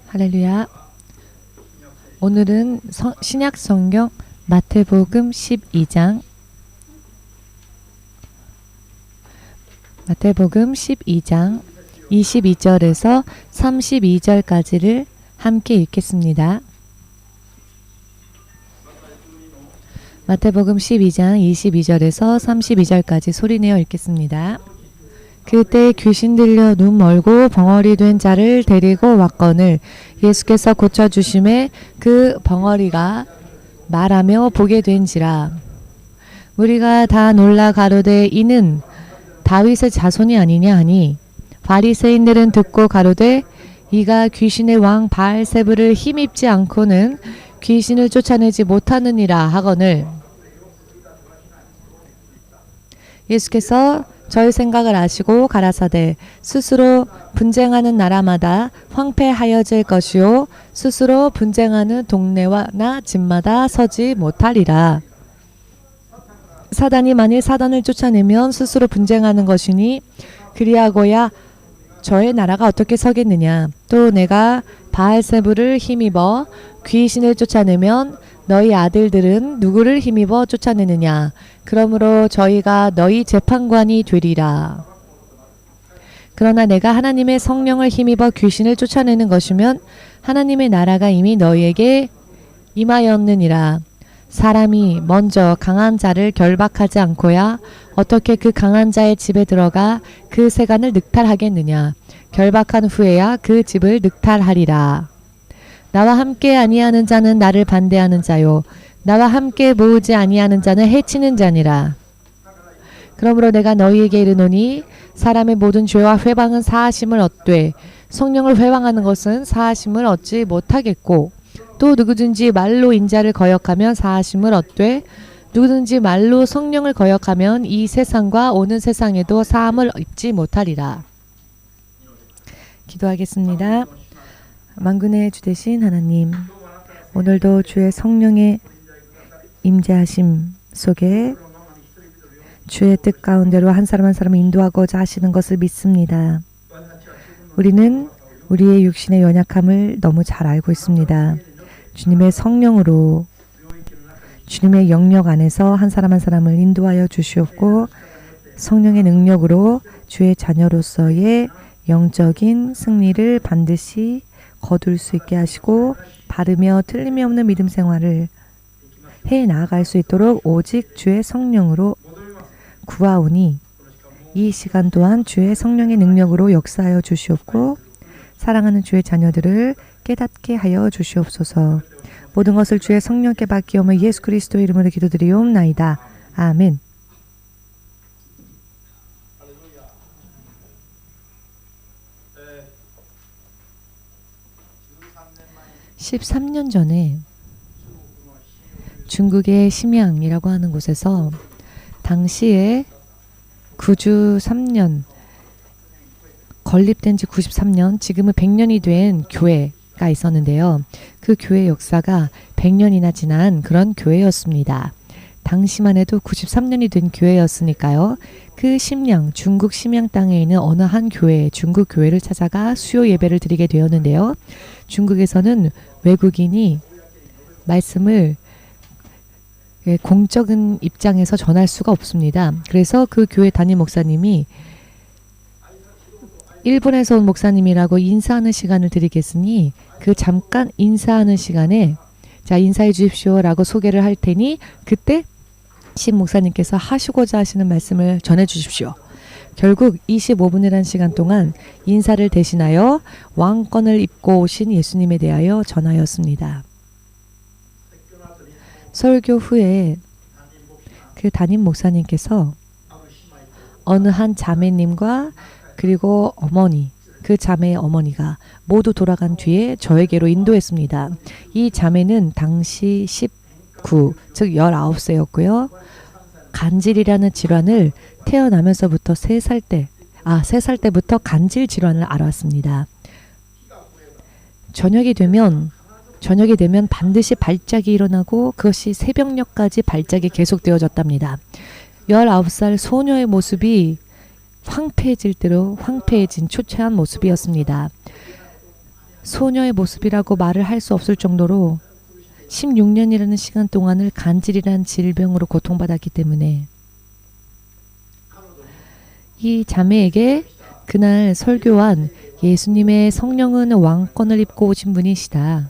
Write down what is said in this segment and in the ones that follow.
할렐루야. 오늘은 신약 성경 마태복음 12장 22절에서 32절까지를 함께 읽겠습니다. 마태복음 12장 22절에서 32절까지 소리내어 읽겠습니다. 그때 귀신 들려 눈 멀고 벙어리 된 자를 데리고 왔거늘 예수께서 고쳐주심에 그 벙어리가 말하며 보게 된지라. 무리가 다 놀라 가로되 이는 다윗의 자손이 아니냐 하니 바리새인들은 듣고 가로되 이가 귀신의 왕 바알세불을 힘입지 않고는 귀신을 쫓아내지 못하느니라 하거늘. 예수께서 저희 생각을 아시고 가라사대 스스로 분쟁하는 나라마다 황폐하여질 것이요 스스로 분쟁하는 동네나 집마다 서지 못하리라. 사단이 만일 사단을 쫓아내면 스스로 분쟁하는 것이니 그리하고야 저의 나라가 어떻게 서겠느냐. 또 내가 바알세불을 힘입어 귀신을 쫓아내면 너희 아들들은 누구를 힘입어 쫓아내느냐. 그러므로 저희가 너희 재판관이 되리라. 그러나 내가 하나님의 성령을 힘입어 귀신을 쫓아내는 것이면 하나님의 나라가 이미 너희에게 임하였느니라. 사람이 먼저 강한 자를 결박하지 않고야 어떻게 그 강한 자의 집에 들어가 그 세간을 늑탈하겠느냐. 결박한 후에야 그 집을 늑탈하리라. 나와 함께 아니하는 자는 나를 반대하는 자요 나와 함께 모으지 아니하는 자는 해치는 자니라. 그러므로 내가 너희에게 이르노니 사람의 모든 죄와 회방은 사하심을 얻되 성령을 회방하는 것은 사하심을 얻지 못하겠고 또 누구든지 말로 인자를 거역하면 사하심을 얻되 누구든지 말로 성령을 거역하면 이 세상과 오는 세상에도 사함을 얻지 못하리라. 기도하겠습니다. 만군의 주 되신 하나님, 오늘도 주의 성령의 임재하심 속에 주의 뜻 가운데로 한 사람 한 사람을 인도하고자 하시는 것을 믿습니다. 우리는 우리의 육신의 연약함을 너무 잘 알고 있습니다. 주님의 성령으로 주님의 영역 안에서 한 사람 한 사람을 인도하여 주시옵고 성령의 능력으로 주의 자녀로서의 영적인 승리를 반드시 거둘 수 있게 하시고 바르며 틀림이 없는 믿음 생활을 해 나아갈 수 있도록 오직 주의 성령으로 구하오니 이 시간 또한 주의 성령의 능력으로 역사하여 주시옵고 사랑하는 주의 자녀들을 깨닫게 하여 주시옵소서. 모든 것을 주의 성령께 맡기오며 예수 그리스도의 이름으로 기도드리옵나이다. 아멘. 13년 전에 중국의 심양이라고 하는 곳에서 당시에 93년 건립된 지 93년 지금은 100년이 된 교회가 있었는데요. 그 교회 역사가 100년이나 지난 그런 교회였습니다. 당시만 해도 93년이 된 교회였으니까요. 그 심양, 중국 심양 땅에 있는 어느 한 교회, 중국 교회를 찾아가 수요 예배를 드리게 되었는데요. 중국에서는 외국인이 말씀을 공적인 입장에서 전할 수가 없습니다. 그래서 그 교회 담임 목사님이 일본에서 온 목사님이라고 인사하는 시간을 드리겠으니 그 잠깐 인사하는 시간에 자 인사해 주십시오 라고 소개를 할 테니 그때 신 목사님께서 하시고자 하시는 말씀을 전해 주십시오. 결국 25분이라는 시간 동안 인사를 대신하여 왕권을 입고 오신 예수님에 대하여 전하였습니다. 설교 후에 그 담임 목사님께서 어느 한 자매님과 그리고 어머니, 그 자매의 어머니가 모두 돌아간 뒤에 저에게로 인도했습니다. 이 자매는 당시 19, 즉 19세였고요. 간질이라는 질환을 태어나면서부터 3살 때부터 간질 질환을 알았습니다. 저녁이 되면 반드시 발작이 일어나고 그것이 새벽녘까지 발작이 계속되어졌답니다. 19살 소녀의 모습이 황폐해질 대로 황폐해진 초췌한 모습이었습니다. 소녀의 모습이라고 말을 할 수 없을 정도로 16년이라는 시간 동안을 간질이란 질병으로 고통받았기 때문에 이 자매에게 그날 설교한 예수님의 성령은 왕권을 입고 오신 분이시다.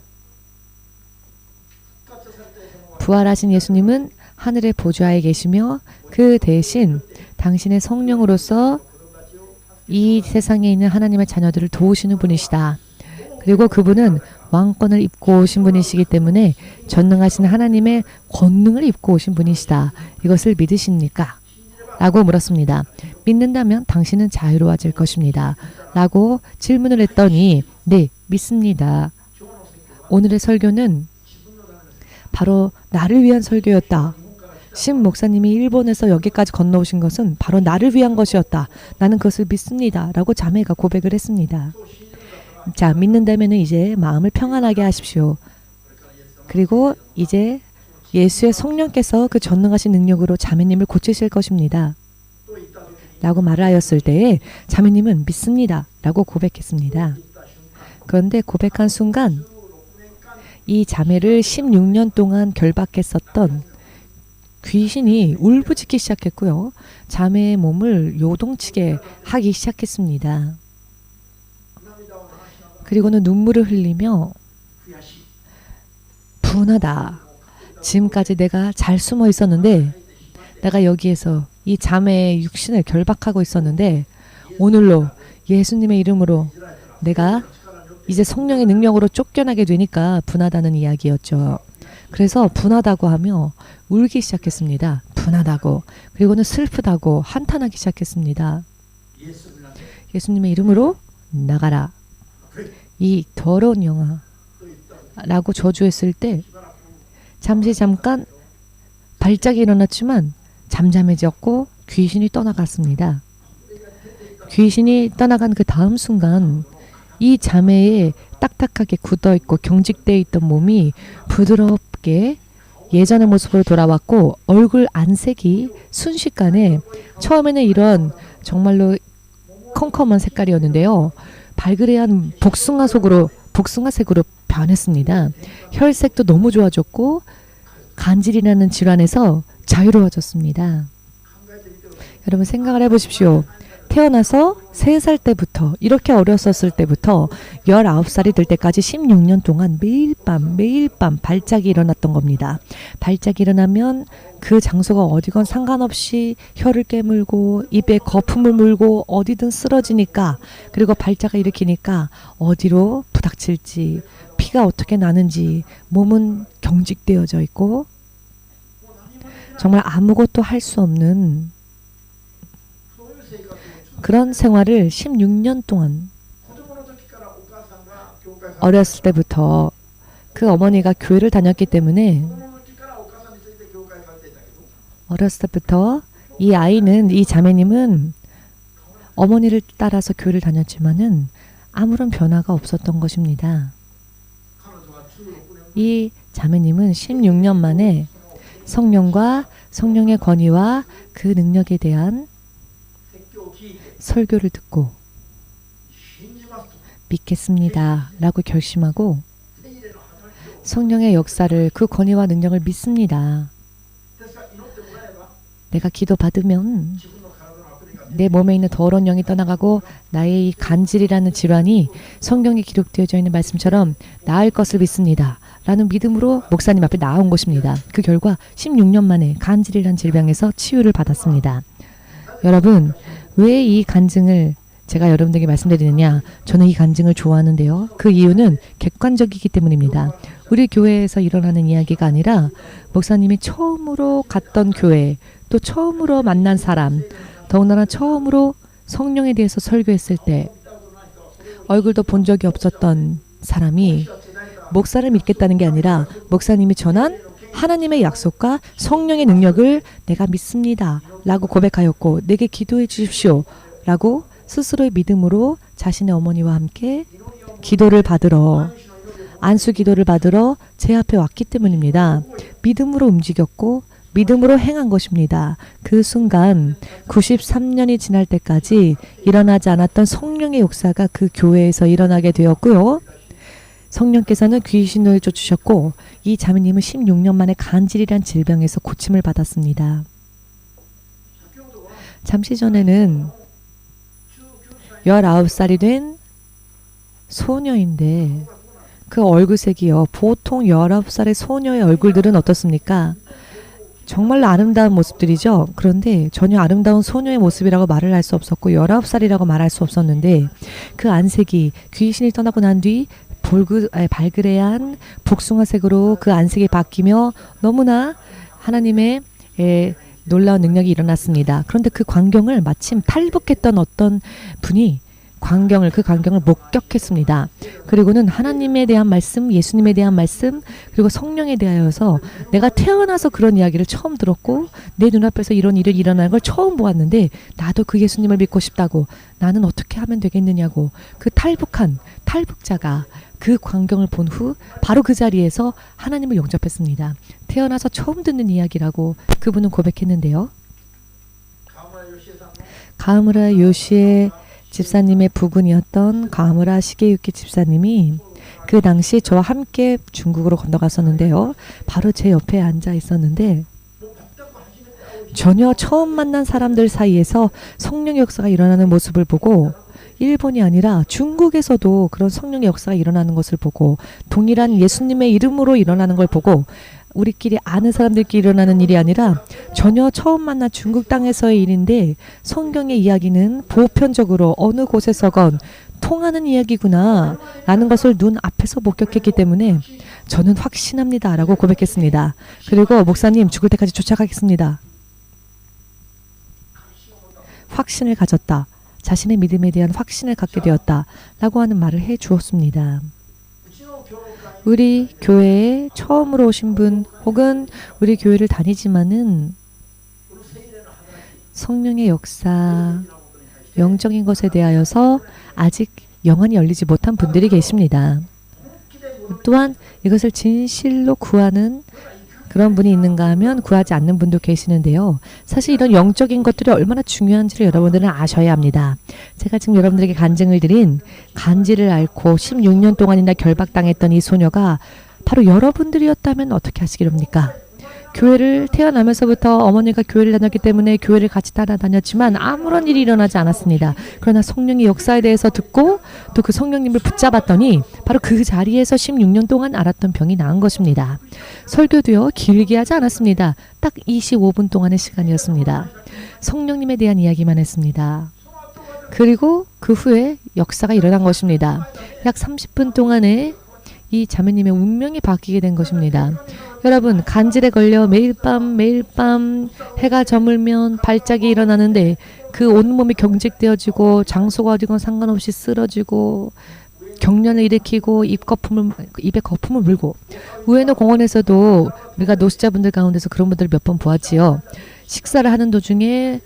부활하신 예수님은 하늘의 보좌에 계시며 그 대신 당신의 성령으로서 이 세상에 있는 하나님의 자녀들을 도우시는 분이시다. 그리고 그분은 왕권을 입고 오신 분이시기 때문에 전능하신 하나님의 권능을 입고 오신 분이시다. 이것을 믿으십니까? 라고 물었습니다. 믿는다면 당신은 자유로워질 것입니다. 라고 질문을 했더니 네, 믿습니다. 오늘의 설교는 바로 나를 위한 설교였다. 신 목사님이 일본에서 여기까지 건너오신 것은 바로 나를 위한 것이었다. 나는 그것을 믿습니다. 라고 자매가 고백을 했습니다. 자, 믿는다면 이제 마음을 평안하게 하십시오. 그리고 이제 예수의 성령께서 그 전능하신 능력으로 자매님을 고치실 것입니다. 라고 말을 하였을 때에 자매님은 믿습니다. 라고 고백했습니다. 그런데 고백한 순간 이 자매를 16년 동안 결박했었던 귀신이 울부짖기 시작했고요. 자매의 몸을 요동치게 하기 시작했습니다. 그리고는 눈물을 흘리며 분하다. 지금까지 내가 잘 숨어 있었는데 내가 여기에서 이 자매의 육신을 결박하고 있었는데 오늘로 예수님의 이름으로 내가 이제 성령의 능력으로 쫓겨나게 되니까 분하다는 이야기였죠. 그래서 분하다고 하며 울기 시작했습니다. 분하다고. 그리고는 슬프다고 한탄하기 시작했습니다. 예수님의 이름으로 나가라. 이 더러운 영아 라고 저주했을 때 잠깐 발작이 일어났지만 잠잠해졌고 귀신이 떠나갔습니다. 귀신이 떠나간 그 다음 순간 이 자매의 딱딱하게 굳어있고 경직되어 있던 몸이 부드럽게 예전의 모습으로 돌아왔고 얼굴 안색이 순식간에 처음에는 이런 정말로 컴컴한 색깔이었는데요. 발그레한 복숭아색으로 변했습니다. 혈색도 너무 좋아졌고 간질이라는 질환에서 자유로워졌습니다. 여러분 생각을 해보십시오. 태어나서 3살 때부터 이렇게 어렸었을 때부터 19살이 될 때까지 16년 동안 매일 밤 발작이 일어났던 겁니다. 발작이 일어나면 그 장소가 어디건 상관없이 혀를 깨물고 입에 거품을 물고 어디든 쓰러지니까 그리고 발작을 일으키니까 어디로 부닥칠지 피가 어떻게 나는지 몸은 경직되어져 있고 정말 아무것도 할 수 없는 그런 생활을 16년 동안 어렸을 때부터 그 어머니가 교회를 다녔기 때문에 어렸을 때부터 이 아이는 이 자매님은 어머니를 따라서 교회를 다녔지만은 아무런 변화가 없었던 것입니다. 이 자매님은 16년 만에 성령과 성령의 권위와 그 능력에 대한 설교를 듣고 믿겠습니다 라고 결심하고 성령의 역사를 그 권위와 능력을 믿습니다. 내가 기도받으면 내 몸에 있는 더러운 영이 떠나가고 나의 이 간질이라는 질환이 성경에 기록되어져 있는 말씀처럼 나을 것을 믿습니다 라는 믿음으로 목사님 앞에 나온 것입니다. 그 결과 16년 만에 간질이라는 질병에서 치유를 받았습니다. 여러분 왜 이 간증을 제가 여러분들에게 말씀드리느냐? 저는 이 간증을 좋아하는데요. 그 이유는 객관적이기 때문입니다. 우리 교회에서 일어나는 이야기가 아니라 목사님이 처음으로 갔던 교회, 또 처음으로 만난 사람, 더군다나 처음으로 성령에 대해서 설교했을 때 얼굴도 본 적이 없었던 사람이 목사를 믿겠다는 게 아니라 목사님이 전한 하나님의 약속과 성령의 능력을 내가 믿습니다 라고 고백하였고 내게 기도해 주십시오 라고 스스로의 믿음으로 자신의 어머니와 함께 기도를 받으러 안수 기도를 받으러 제 앞에 왔기 때문입니다. 믿음으로 움직였고 믿음으로 행한 것입니다. 그 순간 93년이 지날 때까지 일어나지 않았던 성령의 역사가 그 교회에서 일어나게 되었고요. 성령께서는 귀신을 쫓으셨고 이 자매님은 16년 만에 간질이란 질병에서 고침을 받았습니다. 잠시 전에는 19살이 된 소녀인데 그 얼굴색이요. 보통 19살의 소녀의 얼굴들은 어떻습니까? 정말로 아름다운 모습들이죠. 그런데 전혀 아름다운 소녀의 모습이라고 말을 할 수 없었고 19살이라고 말할 수 없었는데 그 안색이 귀신이 떠나고 난 뒤 발그레한 복숭아색으로 그 안색이 바뀌며 너무나 하나님의 놀라운 능력이 일어났습니다. 그런데 그 광경을 마침 탈북했던 어떤 분이 그 광경을 목격했습니다. 그리고는 하나님에 대한 말씀, 예수님에 대한 말씀, 그리고 성령에 대하여서 내가 태어나서 그런 이야기를 처음 들었고 내 눈앞에서 이런 일이 일어나는 걸 처음 보았는데 나도 그 예수님을 믿고 싶다고 나는 어떻게 하면 되겠느냐고 그 탈북자가 그 광경을 본 후 바로 그 자리에서 하나님을 영접했습니다. 태어나서 처음 듣는 이야기라고 그분은 고백했는데요. 가무라 요시의 집사님의 부군이었던 가무라 시게유키 집사님이 그 당시 저와 함께 중국으로 건너갔었는데요. 바로 제 옆에 앉아 있었는데 전혀 처음 만난 사람들 사이에서 성령의 역사가 일어나는 모습을 보고 일본이 아니라 중국에서도 그런 성령의 역사가 일어나는 것을 보고 동일한 예수님의 이름으로 일어나는 걸 보고 우리끼리 아는 사람들끼리 일어나는 일이 아니라 전혀 처음 만난 중국 땅에서의 일인데 성경의 이야기는 보편적으로 어느 곳에서건 통하는 이야기구나 라는 것을 눈앞에서 목격했기 때문에 저는 확신합니다 라고 고백했습니다. 그리고 목사님 죽을 때까지 쫓아가겠습니다. 확신을 가졌다. 자신의 믿음에 대한 확신을 갖게 되었다 라고 하는 말을 해 주었습니다. 우리 교회에 처음으로 오신 분 혹은 우리 교회를 다니지만은 성령의 역사, 영적인 것에 대하여서 아직 영안이 열리지 못한 분들이 계십니다. 또한 이것을 진실로 구하는 그런 분이 있는가 하면 구하지 않는 분도 계시는데요. 사실 이런 영적인 것들이 얼마나 중요한지를 여러분들은 아셔야 합니다. 제가 지금 여러분들에게 간증을 드린 간지를 앓고 16년 동안이나 결박당했던 이 소녀가 바로 여러분들이었다면 어떻게 하시겠습니까? 교회를 태어나면서부터 어머니가 교회를 다녔기 때문에 교회를 같이 따라다녔지만 아무런 일이 일어나지 않았습니다. 그러나 성령의 역사에 대해서 듣고 또 그 성령님을 붙잡았더니 바로 그 자리에서 16년 동안 앓았던 병이 나은 것입니다. 설교도요 길게 하지 않았습니다. 딱 25분 동안의 시간이었습니다. 성령님에 대한 이야기만 했습니다. 그리고 그 후에 역사가 일어난 것입니다. 약 30분 동안에 이 자매님의 운명이 바뀌게 된 것입니다. 여러분 간질에 걸려 매일 밤 해가 저물면 발작이 일어나는데 그 온몸이 경직되어지고 장소가 어디건 상관없이 쓰러지고 경련을 일으키고 입에 거품을 물고 우에노 공원에서도 우리가 노숙자분들 가운데서 그런 분들 몇 번 보았지요. 식사를 하는 도중에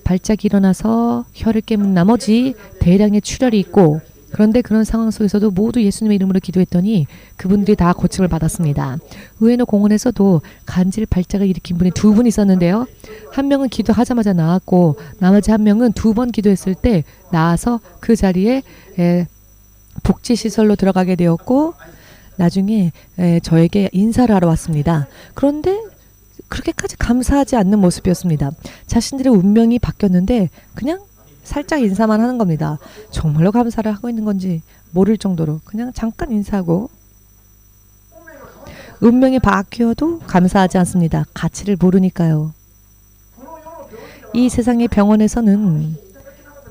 발작이 일어나서 혀를 깨문 나머지 대량의 출혈이 있고 그런데 그런 상황 속에서도 모두 예수님의 이름으로 기도했더니 그분들이 다 고침을 받았습니다. 우에노 공원에서도 간질 발작을 일으킨 분이 두 분 있었는데요. 한 명은 기도하자마자 나왔고 나머지 한 명은 두 번 기도했을 때 나와서 그 자리에 복지시설로 들어가게 되었고 나중에 저에게 인사를 하러 왔습니다. 그런데 그렇게까지 감사하지 않는 모습이었습니다. 자신들의 운명이 바뀌었는데 그냥 살짝 인사만 하는 겁니다. 정말로 감사를 하고 있는 건지 모를 정도로 그냥 잠깐 인사하고 운명이 바뀌어도 감사하지 않습니다. 가치를 모르니까요. 이 세상의 병원에서는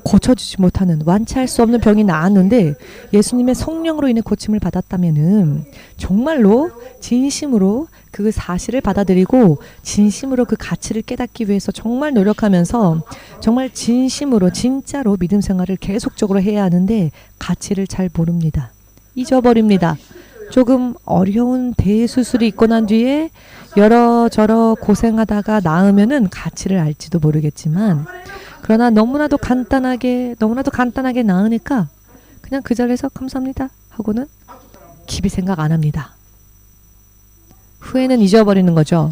고쳐주지 못하는 완치할 수 없는 병이 나았는데 예수님의 성령으로 인해 고침을 받았다면은 정말로 진심으로 그 사실을 받아들이고 진심으로 그 가치를 깨닫기 위해서 정말 노력하면서 정말 진심으로 진짜로 믿음 생활을 계속적으로 해야 하는데 가치를 잘 모릅니다. 잊어버립니다. 조금 어려운 대수술이 있고 난 뒤에 여러저러 고생하다가 나으면은 가치를 알지도 모르겠지만 그러나 너무나도 간단하게 나으니까 그냥 그 자리에서 감사합니다 하고는 깊이 생각 안 합니다. 후에는 잊어버리는 거죠.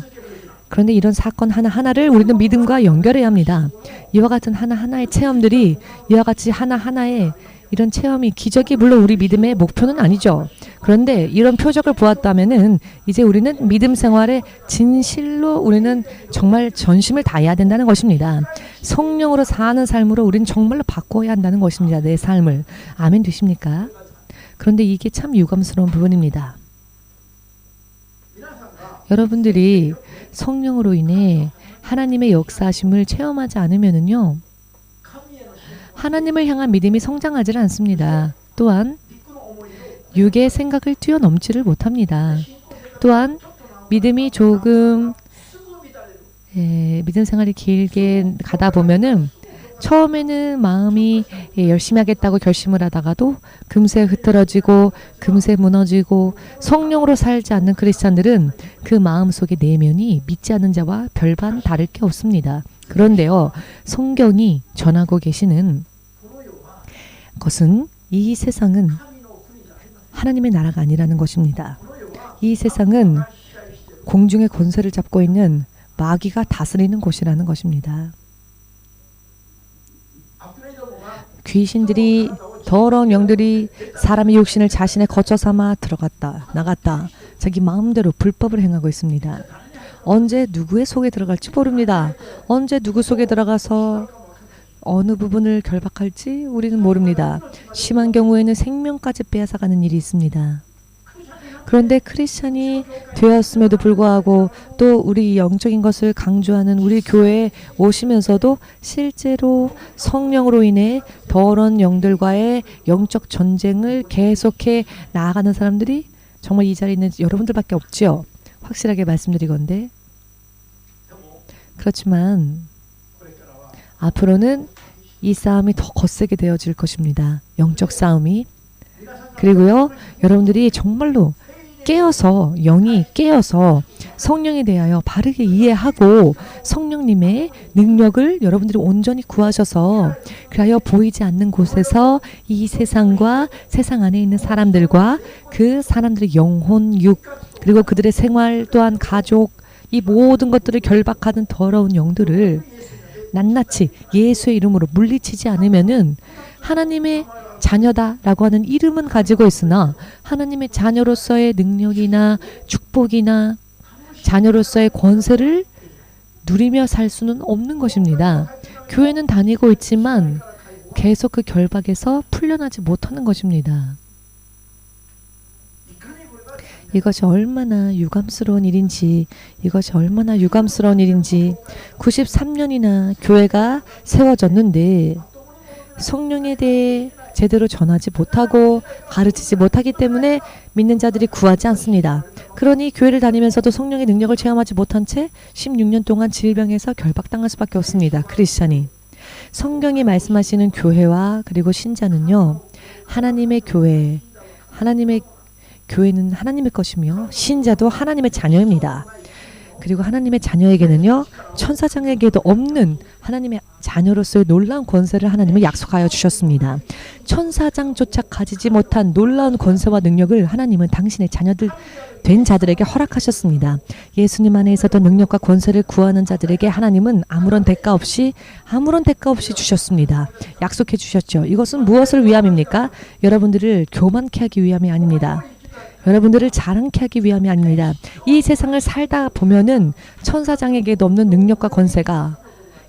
그런데 이런 사건 하나하나를 우리는 믿음과 연결해야 합니다. 이와 같은 하나하나의 체험들이 이와 같이 하나하나의 이런 체험이 기적이 물론 우리 믿음의 목표는 아니죠. 그런데 이런 표적을 보았다면은 이제 우리는 믿음 생활에 진실로 우리는 정말 전심을 다해야 된다는 것입니다. 성령으로 사는 삶으로 우리는 정말로 바꿔야 한다는 것입니다. 내 삶을. 아멘 되십니까? 그런데 이게 참 유감스러운 부분입니다. 여러분들이 성령으로 인해 하나님의 역사하심을 체험하지 않으면은요, 하나님을 향한 믿음이 성장하지 않습니다. 또한 육의 생각을 뛰어넘지를 못합니다. 또한 믿음이 조금 믿음 생활이 길게 가다 보면은 처음에는 마음이 열심히 하겠다고 결심을 하다가도 금세 흐트러지고 금세 무너지고 성령으로 살지 않는 크리스찬들은 그 마음속의 내면이 믿지 않는 자와 별반 다를 게 없습니다. 그런데요, 성경이 전하고 계시는 것은 이 세상은 하나님의 나라가 아니라는 것입니다. 이 세상은 공중의 권세를 잡고 있는 마귀가 다스리는 곳이라는 것입니다. 귀신들이, 더러운 영들이 사람의 육신을 자신의 거처 삼아 들어갔다 나갔다 자기 마음대로 불법을 행하고 있습니다. 언제 누구의 속에 들어갈지 모릅니다. 언제 누구 속에 들어가서 어느 부분을 결박할지 우리는 모릅니다. 심한 경우에는 생명까지 빼앗아가는 일이 있습니다. 그런데 크리스찬이 되었음에도 불구하고 또 우리 영적인 것을 강조하는 우리 교회에 오시면서도 실제로 성령으로 인해 더러운 영들과의 영적 전쟁을 계속해 나아가는 사람들이 정말 이 자리에 있는 여러분들밖에 없지요. 확실하게 말씀드리건데, 그렇지만 앞으로는 이 싸움이 더 거세게 되어질 것입니다. 영적 싸움이. 그리고요, 여러분들이 정말로 깨어서, 영이 깨어서 성령에 대하여 바르게 이해하고 성령님의 능력을 여러분들이 온전히 구하셔서 그리하여 보이지 않는 곳에서 이 세상과 세상 안에 있는 사람들과 그 사람들의 영혼, 육, 그리고 그들의 생활 또한 가족, 이 모든 것들을 결박하는 더러운 영들을 낱낱이 예수의 이름으로 물리치지 않으면은 하나님의 자녀다라고 하는 이름은 가지고 있으나 하나님의 자녀로서의 능력이나 축복이나 자녀로서의 권세를 누리며 살 수는 없는 것입니다. 교회는 다니고 있지만 계속 그 결박에서 풀려나지 못하는 것입니다. 이것이 얼마나 유감스러운 일인지, 93년이나 교회가 세워졌는데 성령에 대해 제대로 전하지 못하고 가르치지 못하기 때문에 믿는 자들이 구하지 않습니다. 그러니 교회를 다니면서도 성령의 능력을 체험하지 못한 채 16년 동안 질병에서 결박당할 수밖에 없습니다. 크리스찬이. 성경이 말씀하시는 교회와 그리고 신자는요, 하나님의 교회, 하나님의 교회는 하나님의 것이며 신자도 하나님의 자녀입니다. 그리고 하나님의 자녀에게는요, 천사장에게도 없는 하나님의 자녀로서의 놀라운 권세를 하나님은 약속하여 주셨습니다. 천사장조차 가지지 못한 놀라운 권세와 능력을 하나님은 당신의 자녀들 된 자들에게 허락하셨습니다. 예수님 안에 있었던 능력과 권세를 구하는 자들에게 하나님은 아무런 대가 없이 주셨습니다. 약속해 주셨죠. 이것은 무엇을 위함입니까? 여러분들을 교만케 하기 위함이 아닙니다. 여러분들을 자랑케 하기 위함이 아닙니다. 이 세상을 살다 보면은 천사장에게도 없는 능력과 권세가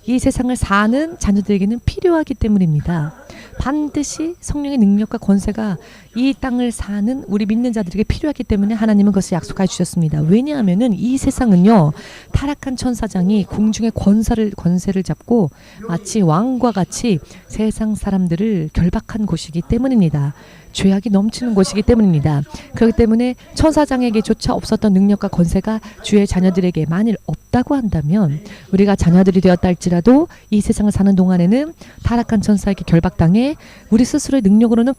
이 세상을 사는 자녀들에게는 필요하기 때문입니다. 반드시 성령의 능력과 권세가 이 땅을 사는 우리 믿는 자들에게 필요하기 때문에 하나님은 그것을 약속해 주셨습니다. 왜냐하면은 이 세상은요, 타락한 천사장이 공중의 권세를 잡고 마치 왕과 같이 세상 사람들을 결박한 곳이기 때문입니다. 죄악이 넘치는 곳이기 때문입니다. 그렇기 때문에 천사장에게조차 없었던 능력과 권세가 주의 자녀들에게 만일 없다고 한다면 우리가 자녀들이 되었다 할지라도 이 세상을 사는 동안에는 타락한 천사에게 결박당해 우리 스스로의 능력으로는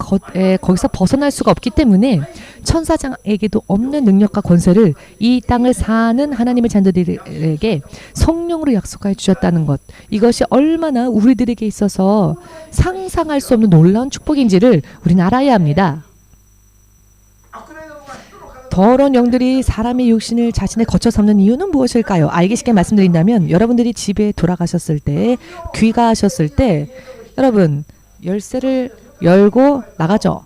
거기서 벗어날 수가 없기 때문에 천사장에게도 없는 능력과 권세를 이 땅을 사는 하나님의 자녀들에게 성령으로 약속하여 주셨다는 것, 이것이 얼마나 우리들에게 있어서 상상할 수 없는 놀라운 축복인지를 우리는 알아야 합니다. 더러운 영들이 사람의 육신을 자신의 거처 삼는 이유는 무엇일까요? 알기 쉽게 말씀드린다면, 여러분들이 집에 돌아가셨을 때, 귀가하셨을 때 여러분 열쇠를 열고 나가죠.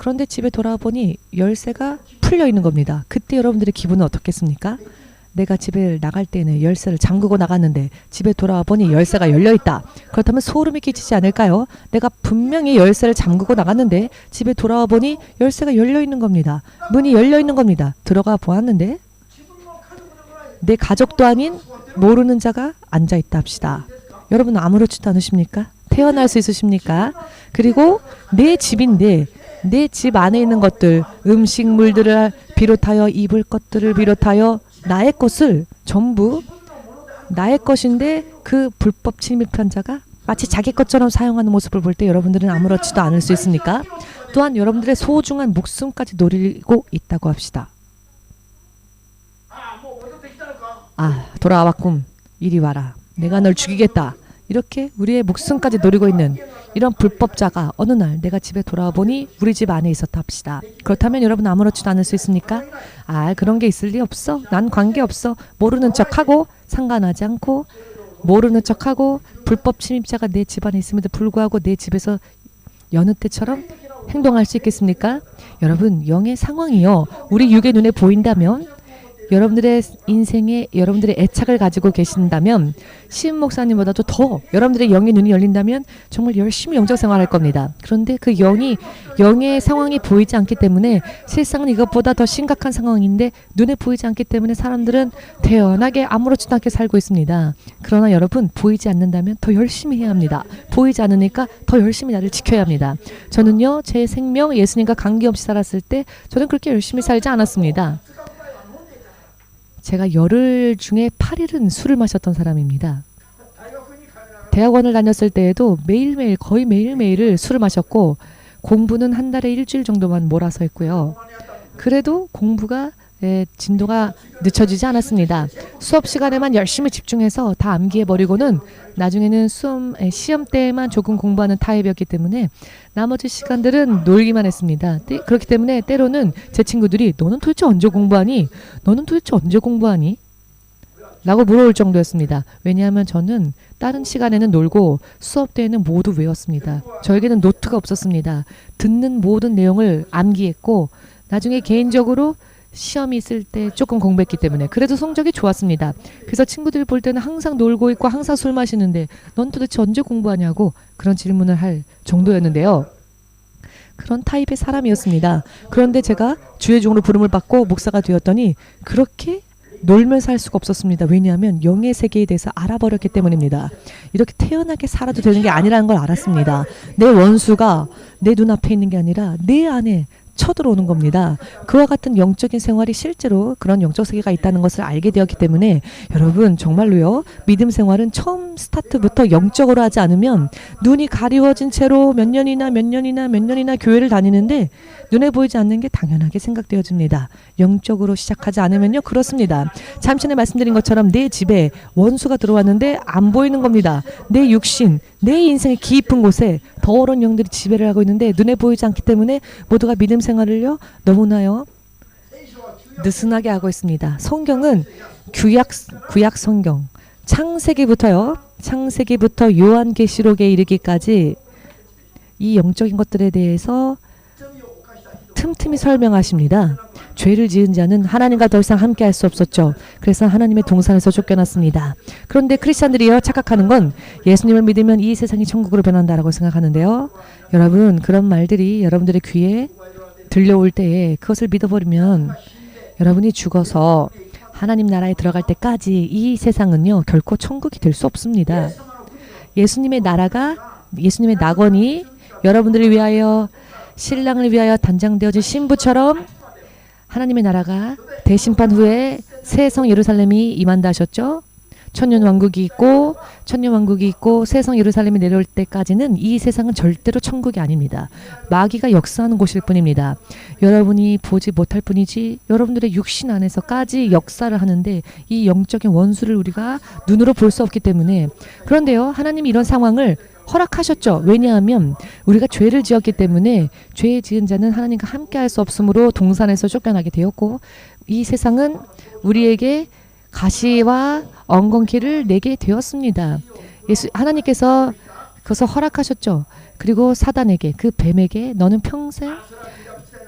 그런데 집에 돌아와 보니 열쇠가 풀려 있는 겁니다. 그때 여러분들의 기분은 어떻겠습니까? 내가 집에 나갈 때는 열쇠를 잠그고 나갔는데 집에 돌아와 보니 열쇠가 열려있다. 그렇다면 소름이 끼치지 않을까요? 내가 분명히 열쇠를 잠그고 나갔는데 집에 돌아와 보니 열쇠가 열려있는 겁니다. 문이 열려있는 겁니다. 들어가 보았는데 내 가족도 아닌 모르는 자가 앉아있다 합시다. 여러분 아무렇지도 않으십니까? 태어날 수 있으십니까? 그리고 내 집인데 내 집 안에 있는 것들, 음식물들을 비롯하여 입을 것들을 비롯하여 나의 것을 전부 나의 것인데 그 불법 침입한 자가 마치 자기 것처럼 사용하는 모습을 볼 때 여러분들은 아무렇지도 않을 수 있습니까? 또한 여러분들의 소중한 목숨까지 노리고 있다고 합시다. 돌아와 봤군. 이리 와라. 내가 널 죽이겠다. 이렇게 우리의 목숨까지 노리고 있는 이런 불법자가 어느 날 내가 집에 돌아와 보니 우리 집 안에 있었다 합시다. 그렇다면 여러분 아무렇지도 않을 수 있습니까? 그런 게 있을 리 없어. 난 관계없어. 모르는 척하고 상관하지 않고 모르는 척하고 불법 침입자가 내 집 안에 있음에도 불구하고 내 집에서 여느 때처럼 행동할 수 있겠습니까? 여러분 영의 상황이요. 우리 육의 눈에 보인다면 여러분들의 인생에 여러분들의 애착을 가지고 계신다면 시은 목사님보다도 더 여러분들의 영의 눈이 열린다면 정말 열심히 영적 생활할 겁니다. 그런데 그 영의 상황이 보이지 않기 때문에 세상은 이것보다 더 심각한 상황인데 눈에 보이지 않기 때문에 사람들은 태연하게 아무렇지도 않게 살고 있습니다. 그러나 여러분 보이지 않는다면 더 열심히 해야 합니다. 보이지 않으니까 더 열심히 나를 지켜야 합니다. 저는요 제 생명 예수님과 관계없이 살았을 때 저는 그렇게 열심히 살지 않았습니다. 제가 열흘 중에 8일은 술을 마셨던 사람입니다. 대학원을 다녔을 때에도 매일매일 거의 매일매일 술을 마셨고 공부는 한 달에 일주일 정도만 몰아서 했고요. 그래도 공부가 진도가 늦춰지지 않았습니다. 수업 시간에만 열심히 집중해서 다 암기해버리고는 나중에는 시험 때에만 조금 공부하는 타입이었기 때문에 나머지 시간들은 놀기만 했습니다. 그렇기 때문에 때로는 제 친구들이 너는 도대체 언제 공부하니? 너는 도대체 언제 공부하니? 라고 물어올 정도였습니다. 왜냐하면 저는 다른 시간에는 놀고 수업 때에는 모두 외웠습니다. 저에게는 노트가 없었습니다. 듣는 모든 내용을 암기했고 나중에 개인적으로 시험이 있을 때 조금 공부했기 때문에 그래도 성적이 좋았습니다. 그래서 친구들이 볼 때는 항상 놀고 있고 항상 술 마시는데 넌 도대체 언제 공부하냐고 그런 질문을 할 정도였는데요. 그런 타입의 사람이었습니다. 그런데 제가 주의 종으로 부름을 받고 목사가 되었더니 그렇게 놀면서 할 수가 없었습니다. 왜냐하면 영의 세계에 대해서 알아버렸기 때문입니다. 이렇게 태연하게 살아도 되는 게 아니라는 걸 알았습니다. 내 원수가 내 눈앞에 있는 게 아니라 내 안에 쳐들어오는 겁니다. 그와 같은 영적인 생활이 실제로 그런 영적 세계가 있다는 것을 알게 되었기 때문에 여러분 정말로요. 믿음 생활은 처음 스타트부터 영적으로 하지 않으면 눈이 가리워진 채로 몇 년이나 교회를 다니는데 눈에 보이지 않는 게 당연하게 생각되어집니다. 영적으로 시작하지 않으면요. 그렇습니다. 잠시 전에 말씀드린 것처럼 내 집에 원수가 들어왔는데 안 보이는 겁니다. 내 육신, 내 인생의 깊은 곳에 더러운 영들이 지배를 하고 있는데 눈에 보이지 않기 때문에 모두가 믿음 생활을요. 너무나요. 느슨하게 하고 있습니다. 성경은 구약 성경 창세기부터 요한계시록에 이르기까지 이 영적인 것들에 대해서 틈틈이 설명하십니다. 죄를 지은 자는 하나님과 더 이상 함께할 수 없었죠. 그래서 하나님의 동산에서 쫓겨났습니다. 그런데 크리스찬들이요 착각하는 건 예수님을 믿으면 이 세상이 천국으로 변한다라고 생각하는데요. 여러분 그런 말들이 여러분들의 귀에 들려올 때에 그것을 믿어버리면 여러분이 죽어서 하나님 나라에 들어갈 때까지 이 세상은요 결코 천국이 될 수 없습니다. 예수님의 낙원이 여러분들을 위하여 신랑을 위하여 단장되어진 신부처럼 하나님의 나라가 대심판 후에 새 성 예루살렘이 임한다 하셨죠. 천년 왕국이 있고 새 성 예루살렘이 내려올 때까지는 이 세상은 절대로 천국이 아닙니다. 마귀가 역사하는 곳일 뿐입니다. 여러분이 보지 못할 뿐이지 여러분들의 육신 안에서까지 역사를 하는데 이 영적인 원수를 우리가 눈으로 볼 수 없기 때문에 그런데요. 하나님이 이런 상황을 허락하셨죠. 왜냐하면 우리가 죄를 지었기 때문에 죄 지은 자는 하나님과 함께할 수 없으므로 동산에서 쫓겨나게 되었고 이 세상은 우리에게 가시와 엉겅퀴를 내게 되었습니다. 하나님께서 그것을 허락하셨죠. 그리고 사단에게 그 뱀에게 너는 평생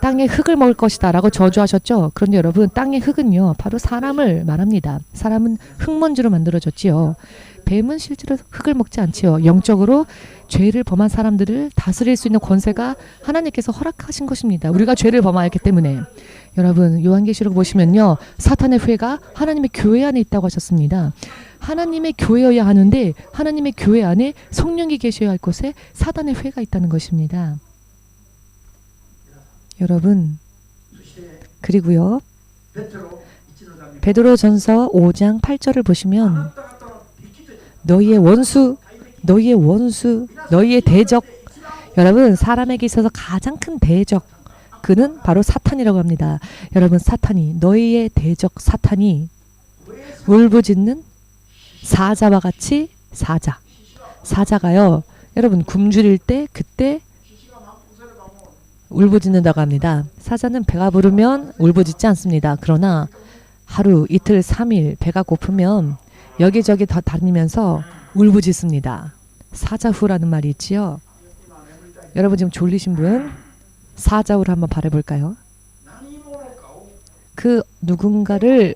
땅의 흙을 먹을 것이다 라고 저주하셨죠. 그런데 여러분, 땅의 흙은요 바로 사람을 말합니다. 사람은 흙먼지로 만들어졌지요. 뱀은 실제로 흙을 먹지 않지요. 영적으로 죄를 범한 사람들을 다스릴 수 있는 권세가 하나님께서 허락하신 것입니다. 우리가 죄를 범하였기 때문에. 여러분, 요한계시록 보시면요, 사탄의 회가 하나님의 교회 안에 있다고 하셨습니다. 하나님의 교회여야 하는데 하나님의 교회 안에 성령이 계셔야 할 곳에 사탄의 회가 있다는 것입니다. 여러분, 그리고요, 베드로전서 5장 8절을 보시면 너희의 원수, 너희의 대적. 여러분, 사람에게 있어서 가장 큰 대적, 그는 바로 사탄이라고 합니다. 여러분, 사탄이, 너희의 대적 사탄이 울부짖는 사자와 같이, 사자가요, 여러분, 굶주릴 때 그때 울부짖는다고 합니다. 사자는 배가 부르면 울부짖지 않습니다. 그러나 하루, 이틀, 3일 배가 고프면 여기저기 다 다니면서 울부짖습니다. 사자후라는 말이 있지요. 여러분, 지금 졸리신 분 사자후를 한번 바라볼까요? 그 누군가를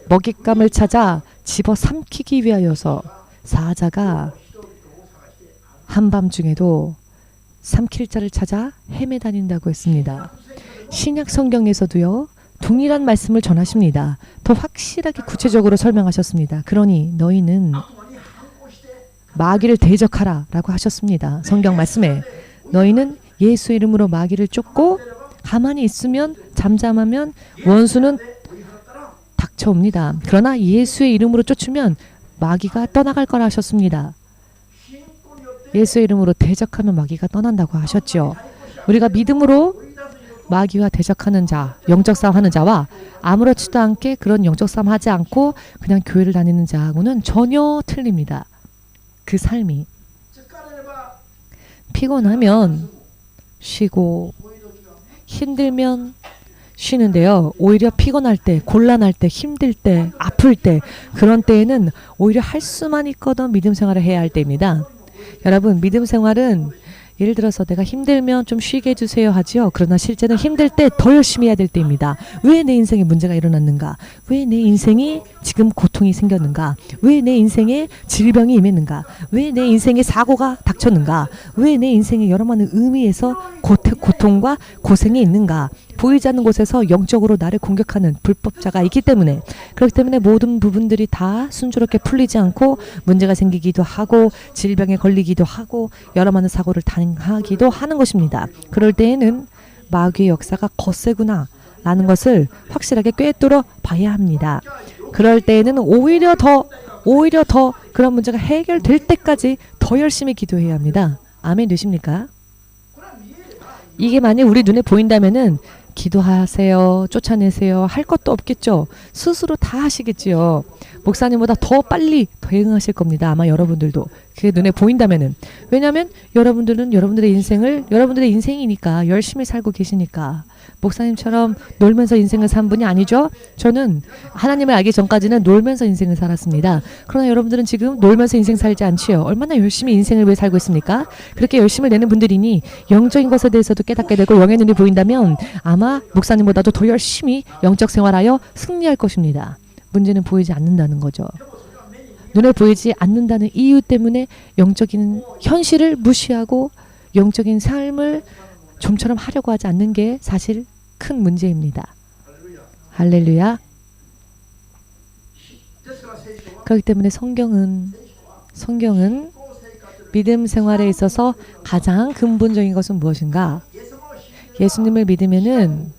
먹잇감을 찾아 집어삼키기 위하여서 사자가 한밤중에도 삼킬 자를 찾아 헤매다닌다고 했습니다. 신약 성경에서도요, 동일한 말씀을 전하십니다. 더 확실하게 구체적으로 설명하셨습니다. 그러니 너희는 마귀를 대적하라 라고 하셨습니다. 성경 말씀에 너희는 예수 이름으로 마귀를 쫓고 가만히 있으면, 잠잠하면 원수는 닥쳐옵니다. 그러나 예수의 이름으로 쫓으면 마귀가 떠나갈 거라 하셨습니다. 예수의 이름으로 대적하면 마귀가 떠난다고 하셨죠. 우리가 믿음으로 마귀와 대적하는 자, 영적 싸움하는 자와 아무렇지도 않게 그런 영적 싸움 하지 않고 그냥 교회를 다니는 자하고는 전혀 틀립니다. 그 삶이. 피곤하면 쉬고 힘들면 쉬는데요. 오히려 피곤할 때, 곤란할 때, 힘들 때, 아플 때, 그런 때에는 오히려 할 수만 있거든 믿음 생활을 해야 할 때입니다. 여러분, 믿음 생활은 예를 들어서 내가 힘들면 좀 쉬게 해주세요 하지요. 그러나 실제는 힘들 때 더 열심히 해야 될 때입니다. 왜 내 인생에 문제가 일어났는가? 왜 내 인생이 지금 고통이 생겼는가? 왜 내 인생에 질병이 임했는가? 왜 내 인생에 사고가 닥쳤는가? 왜 내 인생에 여러 많은 의미에서 고통과 고생이 있는가? 보이지 않는 곳에서 영적으로 나를 공격하는 불법자가 있기 때문에, 그렇기 때문에 모든 부분들이 다 순조롭게 풀리지 않고 문제가 생기기도 하고 질병에 걸리기도 하고 여러 많은 사고를 당하기도 하는 것입니다. 그럴 때에는 마귀의 역사가 거세구나 라는 것을 확실하게 꿰뚫어 봐야 합니다. 그럴 때에는 오히려 더 그런 문제가 해결될 때까지 더 열심히 기도해야 합니다. 아멘 되십니까? 이게 만약 우리 눈에 보인다면은 기도하세요, 쫓아내세요 할 것도 없겠죠. 스스로 다 하시겠지요. 목사님보다 더 빨리 대응하실 겁니다. 아마 여러분들도 그게 눈에 보인다면은. 왜냐하면 여러분들은 여러분들의 인생이니까 열심히 살고 계시니까. 목사님처럼 놀면서 인생을 산 분이 아니죠. 저는 하나님을 알기 전까지는 놀면서 인생을 살았습니다. 그러나 여러분들은 지금 놀면서 인생 살지 않지요. 얼마나 열심히 인생을 왜 살고 있습니까? 그렇게 열심을 내는 분들이니 영적인 것에 대해서도 깨닫게 되고 영의 눈이 보인다면 아마 목사님보다도 더 열심히 영적 생활하여 승리할 것입니다. 문제는 보이지 않는다는 거죠. 눈에 보이지 않는다는 이유 때문에 영적인 현실을 무시하고 영적인 삶을 좀처럼 하려고 하지 않는 게 사실 큰 문제입니다. 할렐루야. 그렇기 때문에 성경은 믿음 생활에 있어서 가장 근본적인 것은 무엇인가? 예수님을 믿으면은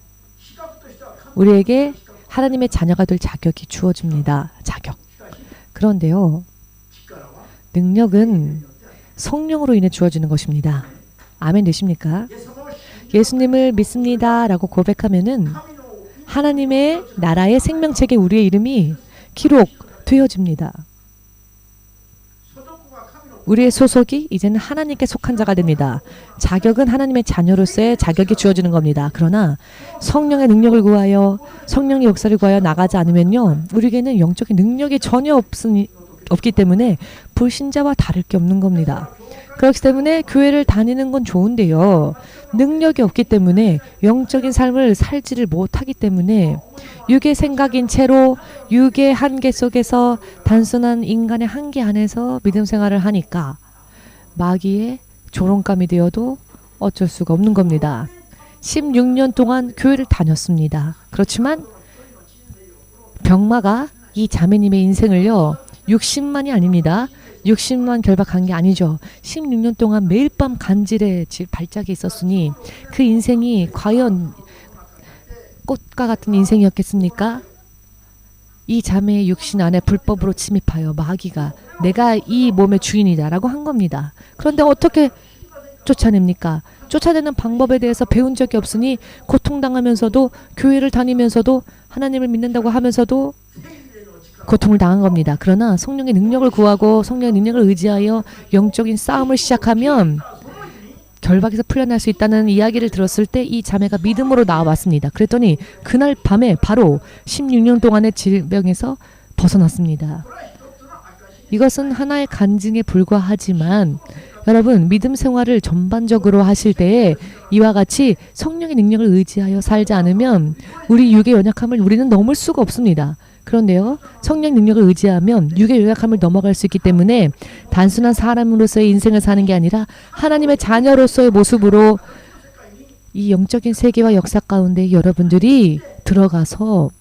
우리에게 하나님의 자녀가 될 자격이 주어집니다. 자격. 그런데요, 능력은 성령으로 인해 주어지는 것입니다. 아멘 되십니까? 예수님을 믿습니다 라고 고백하면은 하나님의 나라의 생명책에 우리의 이름이 기록되어집니다. 우리의 소속이 이제는 하나님께 속한 자가 됩니다. 자격은 하나님의 자녀로서의 자격이 주어지는 겁니다. 그러나 성령의 능력을 구하여 성령의 역사를 구하여 나가지 않으면요, 우리에게는 영적인 능력이 전혀 없기 때문에 불신자와 다를 게 없는 겁니다. 그렇기 때문에 교회를 다니는 건 좋은데요. 능력이 없기 때문에 영적인 삶을 살지를 못하기 때문에 육의 생각인 채로 육의 한계 속에서 단순한 인간의 한계 안에서 믿음 생활을 하니까 마귀의 조롱감이 되어도 어쩔 수가 없는 겁니다. 16년 동안 교회를 다녔습니다. 그렇지만 병마가 이 자매님의 인생을요 60만이 아닙니다. 60만 결박한 게 아니죠. 16년 동안 매일 밤 간질의 발작이 있었으니 그 인생이 과연 꽃과 같은 인생이었겠습니까? 이 자매의 육신 안에 불법으로 침입하여 마귀가 내가 이 몸의 주인이다 라고 한 겁니다. 그런데 어떻게 쫓아냅니까? 쫓아내는 방법에 대해서 배운 적이 없으니 고통당하면서도 교회를 다니면서도 하나님을 믿는다고 하면서도 고통을 당한 겁니다. 그러나 성령의 능력을 구하고 성령의 능력을 의지하여 영적인 싸움을 시작하면 결박에서 풀려날 수 있다는 이야기를 들었을 때 이 자매가 믿음으로 나와왔습니다. 그랬더니 그날 밤에 바로 16년 동안의 질병에서 벗어났습니다. 이것은 하나의 간증에 불과하지만 여러분 믿음 생활을 전반적으로 하실 때에 이와 같이 성령의 능력을 의지하여 살지 않으면 우리 육의 연약함을 우리는 넘을 수가 없습니다. 그런데요, 성령 능력을 의지하면 육의 연약함을 넘어갈 수 있기 때문에 단순한 사람으로서의 인생을 사는 게 아니라 하나님의 자녀로서의 모습으로 이 영적인 세계와 역사 가운데 여러분들이 들어가서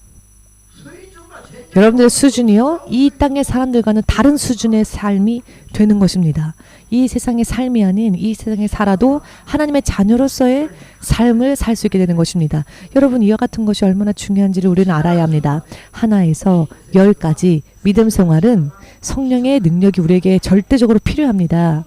여러분들의 수준이요 이 땅의 사람들과는 다른 수준의 삶이 되는 것입니다. 이 세상의 삶이 아닌 이 세상에 살아도 하나님의 자녀로서의 삶을 살 수 있게 되는 것입니다. 여러분 이와 같은 것이 얼마나 중요한지를 우리는 알아야 합니다. 하나에서 10까지 믿음 생활은 성령의 능력이 우리에게 절대적으로 필요합니다.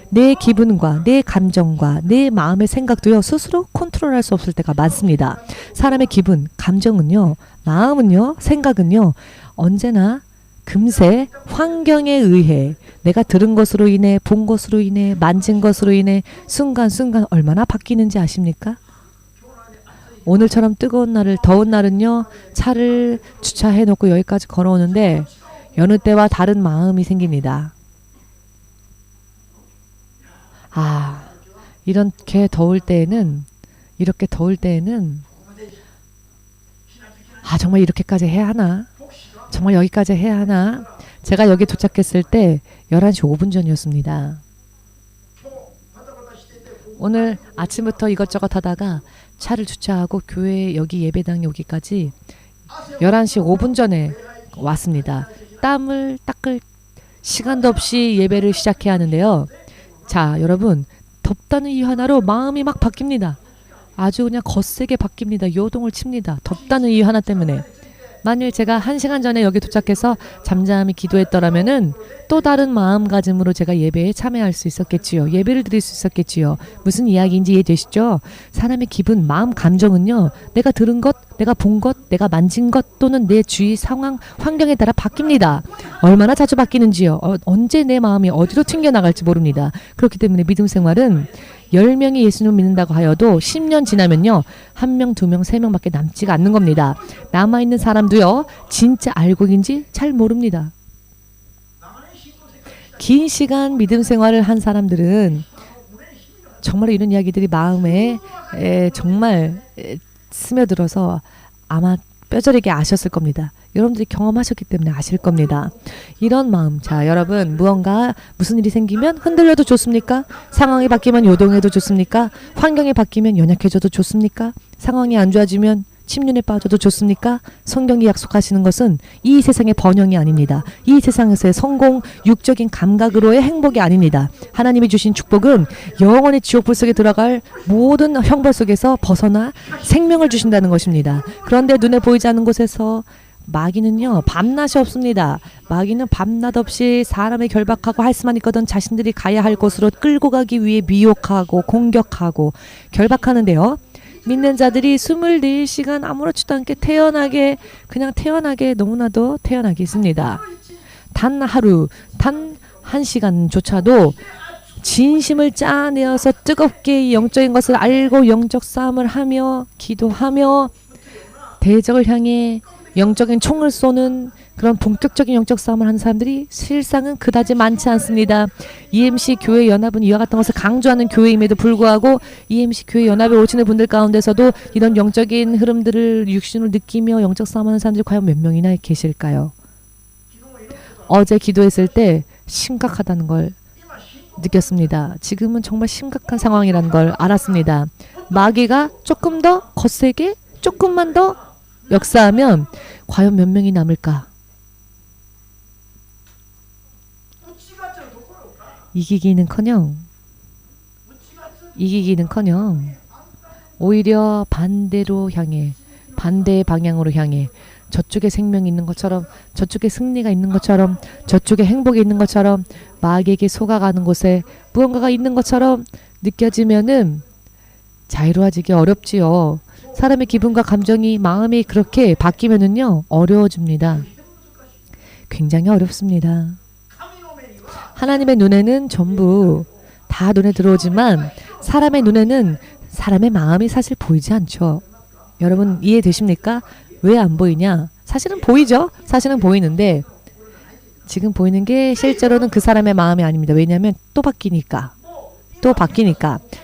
내 기분과 내 감정과 내 마음의 생각도요 스스로 컨트롤할 수 없을 때가 많습니다. 사람의 기분, 감정은요, 마음은요, 생각은요 언제나 금세 환경에 의해 내가 들은 것으로 인해 본 것으로 인해 만진 것으로 인해 순간순간 얼마나 바뀌는지 아십니까? 오늘처럼 뜨거운 날을 더운 날은요 차를 주차해 놓고 여기까지 걸어오는데 여느 때와 다른 마음이 생깁니다. 이렇게 더울 때에는 정말 이렇게까지 해야 하나? 정말 여기까지 해야 하나? 제가 여기 도착했을 때 11시 5분 전이었습니다. 오늘 아침부터 이것저것 하다가 차를 주차하고 교회 여기 예배당 여기까지 11시 5분 전에 왔습니다. 땀을 닦을 시간도 없이 예배를 시작해야 하는데요. 자, 여러분 덥다는 이유 하나로 마음이 막 바뀝니다. 아주 그냥 거세게 바뀝니다. 요동을 칩니다. 덥다는 이유 하나 때문에. 만일 제가 1시간 전에 여기 도착해서 잠잠히 기도했더라면은 또 다른 마음가짐으로 제가 예배에 참여할 수 있었겠지요. 예배를 드릴 수 있었겠지요. 무슨 이야기인지 이해되시죠? 사람의 기분, 마음, 감정은요. 내가 들은 것, 내가 본 것, 내가 만진 것 또는 내 주위 상황, 환경에 따라 바뀝니다. 얼마나 자주 바뀌는지요. 언제 내 마음이 어디로 튕겨나갈지 모릅니다. 그렇기 때문에 믿음 생활은 10명이 예수님을 믿는다고 하여도 10년 지나면요. 1명, 2명, 3명밖에 남지가 않는 겁니다. 남아있는 사람도요. 진짜 알고인지 잘 모릅니다. 긴 시간 믿음 생활을 한 사람들은 정말 이런 이야기들이 마음에 정말 스며들어서 아마 뼈저리게 아셨을 겁니다. 여러분들이 경험하셨기 때문에 아실 겁니다. 이런 마음. 자, 여러분 무언가 무슨 일이 생기면 흔들려도 좋습니까? 상황이 바뀌면 요동해도 좋습니까? 환경이 바뀌면 연약해져도 좋습니까? 상황이 안 좋아지면 침륜에 빠져도 좋습니까? 성경이 약속하시는 것은 이 세상의 번영이 아닙니다. 이 세상에서의 성공, 육적인 감각으로의 행복이 아닙니다. 하나님이 주신 축복은 영원히 지옥불 속에 들어갈 모든 형벌 속에서 벗어나 생명을 주신다는 것입니다. 그런데 눈에 보이지 않는 곳에서 마귀는요 밤낮이 없습니다. 마귀는 밤낮 없이 사람을 결박하고 할 수만 있거든 자신들이 가야 할 곳으로 끌고 가기 위해 미혹하고 공격하고 결박하는데요. 믿는 자들이 24시간 아무렇지도 않게 그냥 태연하게 너무나도 태연하게 있습니다. 단 하루, 단 1시간조차도 진심을 짜내어서 뜨겁게 영적인 것을 알고 영적 싸움을 하며 기도하며 대적을 향해 영적인 총을 쏘는 그런 본격적인 영적 싸움을 하는 사람들이 실상은 그다지 많지 않습니다. EMC 교회 연합은 이와 같은 것을 강조하는 교회임에도 불구하고 EMC 교회 연합에 오시는 분들 가운데서도 이런 영적인 흐름들을 육신으로 느끼며 영적 싸움하는 사람들이 과연 몇 명이나 계실까요? 어제 기도했을 때 심각하다는 걸 느꼈습니다. 지금은 정말 심각한 상황이라는 걸 알았습니다. 마귀가 조금 더 거세게 조금만 더 역사하면 과연 몇 명이 남을까? 이기기는커녕 오히려 반대로 향해, 반대의 방향으로 향해, 저쪽에 생명이 있는 것처럼, 저쪽에 승리가 있는 것처럼, 저쪽에 행복이 있는 것처럼, 마귀에게 속아가는 곳에 무언가가 있는 것처럼 느껴지면은 자유로워지기 어렵지요. 사람의 기분과 감정이, 마음이 그렇게 바뀌면은요, 어려워집니다. 굉장히 어렵습니다. 하나님의 눈에는 전부 다 눈에 들어오지만 사람의 눈에는 사람의 마음이 사실 보이지 않죠. 여러분 이해되십니까? 왜 안 보이냐? 사실은 보이죠. 사실은 보이는데 지금 보이는 게 실제로는 그 사람의 마음이 아닙니다. 왜냐하면 또 바뀌니까.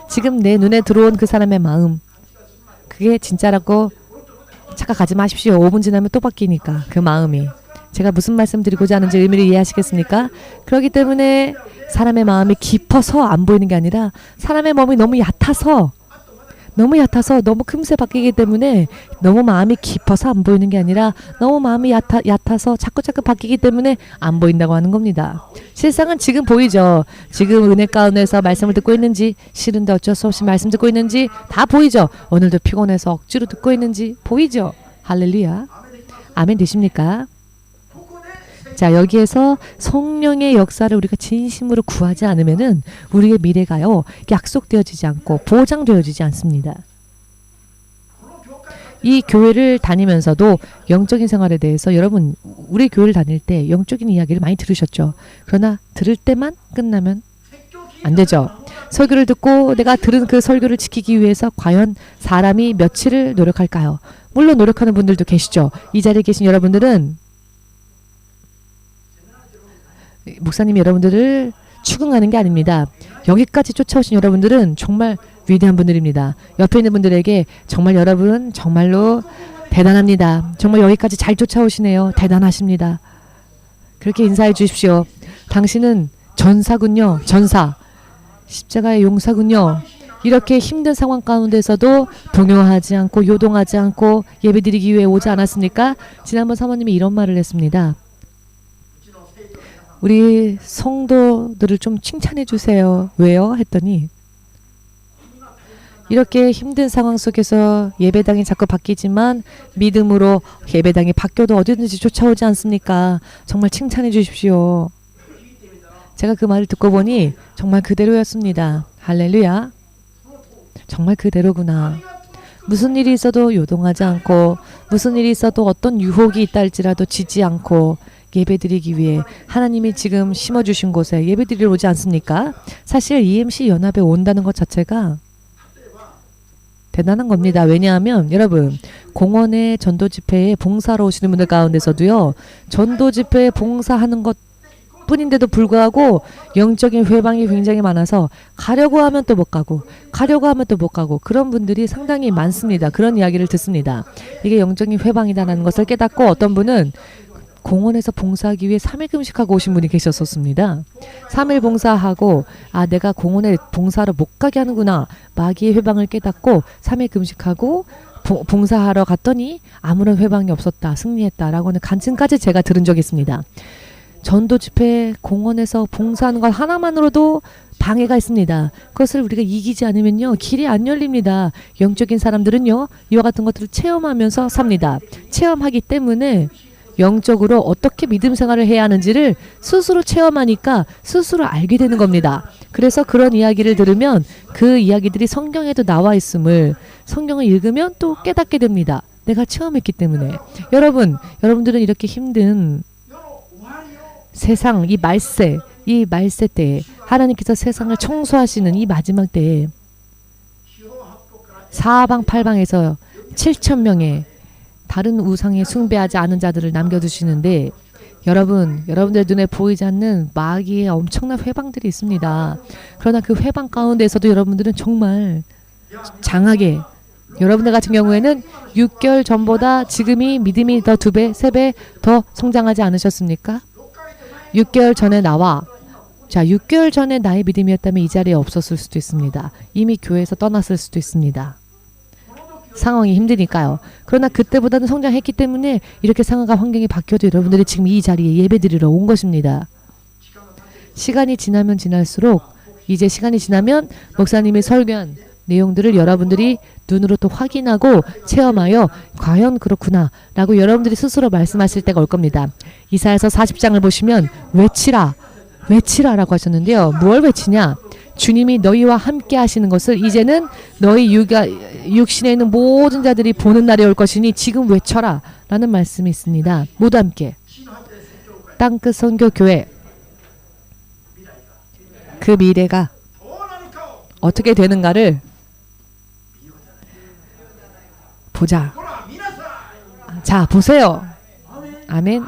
지금 내 눈에 들어온 그 사람의 마음, 그게 진짜라고 착각하지 마십시오. 5분 지나면 또 바뀌니까 그 마음이. 제가 무슨 말씀 드리고자 하는지 의미를 이해하시겠습니까? 그렇기 때문에 사람의 마음이 깊어서 안 보이는 게 아니라 사람의 마음이 너무 얕아서 너무 금세 바뀌기 때문에 너무 마음이 깊어서 안 보이는 게 아니라 너무 마음이 얕아서 자꾸 바뀌기 때문에 안 보인다고 하는 겁니다. 실상은 지금 보이죠. 지금 은혜 가운데서 말씀을 듣고 있는지, 싫은데 어쩔 수 없이 말씀 듣고 있는지 다 보이죠. 오늘도 피곤해서 억지로 듣고 있는지 보이죠. 할렐루야. 아멘 되십니까? 자, 여기에서 성령의 역사를 우리가 진심으로 구하지 않으면은 우리의 미래가요, 약속되어지지 않고 보장되어지지 않습니다. 이 교회를 다니면서도 영적인 생활에 대해서 여러분, 우리 교회를 다닐 때 영적인 이야기를 많이 들으셨죠. 그러나 들을 때만 끝나면 안 되죠. 설교를 듣고 내가 들은 그 설교를 지키기 위해서 과연 사람이 며칠을 노력할까요? 물론 노력하는 분들도 계시죠. 이 자리에 계신 여러분들은 목사님이 여러분들을 추궁하는 게 아닙니다. 여기까지 쫓아오신 여러분들은 정말 위대한 분들입니다. 옆에 있는 분들에게 정말 여러분 정말로 대단합니다. 정말 여기까지 잘 쫓아오시네요. 대단하십니다. 그렇게 인사해 주십시오. 당신은 전사군요. 전사. 십자가의 용사군요. 이렇게 힘든 상황 가운데서도 동요하지 않고 요동하지 않고 예배드리기 위해 오지 않았습니까? 지난번 사모님이 이런 말을 했습니다. 우리 성도들을 좀 칭찬해 주세요. 왜요? 했더니 이렇게 힘든 상황 속에서 예배당이 자꾸 바뀌지만 믿음으로 예배당이 바뀌어도 어디든지 쫓아오지 않습니까? 정말 칭찬해 주십시오. 제가 그 말을 듣고 보니 정말 그대로였습니다. 할렐루야. 정말 그대로구나. 무슨 일이 있어도 요동하지 않고, 무슨 일이 있어도 어떤 유혹이 있다 할지라도 지지 않고 예배드리기 위해 하나님이 지금 심어주신 곳에 예배드리러 오지 않습니까? 사실 EMC 연합에 온다는 것 자체가 대단한 겁니다. 왜냐하면 여러분, 공원의 전도 집회에 봉사하러 오시는 분들 가운데서도요, 전도 집회에 봉사하는 것 뿐인데도 불구하고 영적인 회방이 굉장히 많아서 가려고 하면 또 못 가고 그런 분들이 상당히 많습니다. 그런 이야기를 듣습니다. 이게 영적인 회방이다라는 것을 깨닫고 어떤 분은 공원에서 봉사하기 위해 3일 금식하고 오신 분이 계셨었습니다. 3일 봉사하고 내가 공원에 봉사하러 못 가게 하는구나. 마귀의 회방을 깨닫고 3일 금식하고 봉사하러 갔더니 아무런 회방이 없었다. 승리했다라고 하는 간증까지 제가 들은 적이 있습니다. 전도 집회 공원에서 봉사하는 것 하나만으로도 방해가 있습니다. 그것을 우리가 이기지 않으면요, 길이 안 열립니다. 영적인 사람들은요, 이와 같은 것들을 체험하면서 삽니다. 체험하기 때문에 영적으로 어떻게 믿음 생활을 해야 하는지를 스스로 체험하니까 스스로 알게 되는 겁니다. 그래서 그런 이야기를 들으면 그 이야기들이 성경에도 나와 있음을 성경을 읽으면 또 깨닫게 됩니다. 내가 체험했기 때문에. 여러분들은 이렇게 힘든 세상, 이 말세 때에 하나님께서 세상을 청소하시는 이 마지막 때에 사방팔방에서 7,000명의 다른 우상에 숭배하지 않은 자들을 남겨두시는데 여러분들 눈에 보이지 않는 마귀의 엄청난 회방들이 있습니다. 그러나 그 회방 가운데서도 여러분들은 정말 장하게 여러분들 같은 경우에는 6개월 전보다 지금이 믿음이 더 2배, 3배 더 성장하지 않으셨습니까? 6개월 전에 6개월 전에 나의 믿음이었다면 이 자리에 없었을 수도 있습니다. 이미 교회에서 떠났을 수도 있습니다. 상황이 힘드니까요. 그러나 그때보다는 성장했기 때문에 이렇게 상황과 환경이 바뀌어도 여러분들이 지금 이 자리에 예배드리러 온 것입니다. 시간이 지나면 지날수록 이제 시간이 지나면 목사님이 설교한 내용들을 여러분들이 눈으로 또 확인하고 체험하여 과연 그렇구나 라고 여러분들이 스스로 말씀하실 때가 올 겁니다. 이사야서 40장을 보시면 외치라 라고 하셨는데요. 무엇을 외치냐? 주님이 너희와 함께 하시는 것을 이제는 너희 육신에 있는 모든 자들이 보는 날이 올 것이니 지금 외쳐라 라는 말씀이 있습니다. 모두 함께 땅끝 선교교회 그 미래가 어떻게 되는가를 보자. 자, 보세요. 아멘.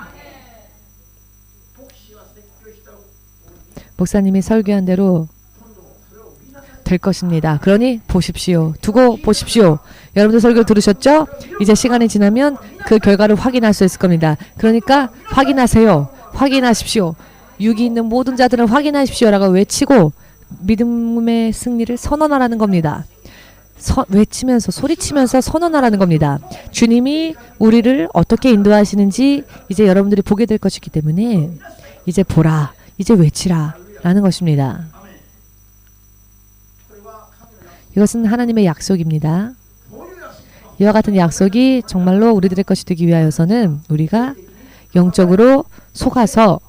목사님이 설교한 대로 될 것입니다. 그러니 보십시오. 두고 보십시오. 여러분들 설교 들으셨죠? 이제 시간이 지나면 그 결과를 확인할 수 있을 겁니다. 그러니까 확인하세요. 확인하십시오. 육이 있는 모든 자들은 확인하십시오라고 외치고 믿음의 승리를 선언하라는 겁니다. 외치면서 소리치면서 선언하라는 겁니다. 주님이 우리를 어떻게 인도하시는지 이제 여러분들이 보게 될 것이기 때문에 이제 보라, 이제 외치라 라는 것입니다. 이것은 하나님의 약속입니다. 이와 같은 약속이 정말로 우리들의 것이 되기 위하여서는 우리가 영적으로 속아서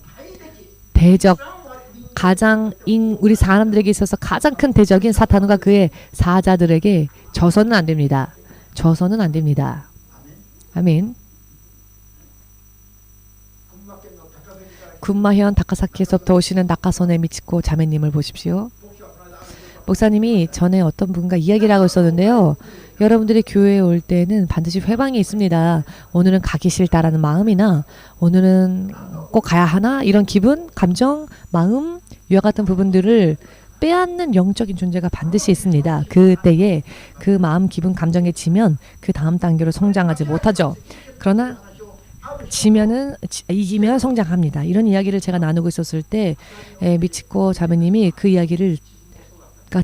우리 사람들에게 있어서 가장 큰 대적인 사탄과 그의 사자들에게 져서는 안 됩니다. 져서는 안 됩니다. 아멘. 군마현 다카사키에서부터 오시는 나카소네 미치코 자매님을 보십시오. 목사님이 전에 어떤 분과 이야기를 하고 있었는데요. 여러분들이 교회에 올 때는 반드시 회방이 있습니다. 오늘은 가기 싫다라는 마음이나 오늘은 꼭 가야 하나 이런 기분, 감정, 마음 이와 같은 부분들을 빼앗는 영적인 존재가 반드시 있습니다. 그때에 그 마음, 기분, 감정에 지면 그 다음 단계로 성장하지 못하죠. 그러나 이기면 성장합니다. 이런 이야기를 제가 나누고 있었을 때 미치코 자매님이 그 이야기를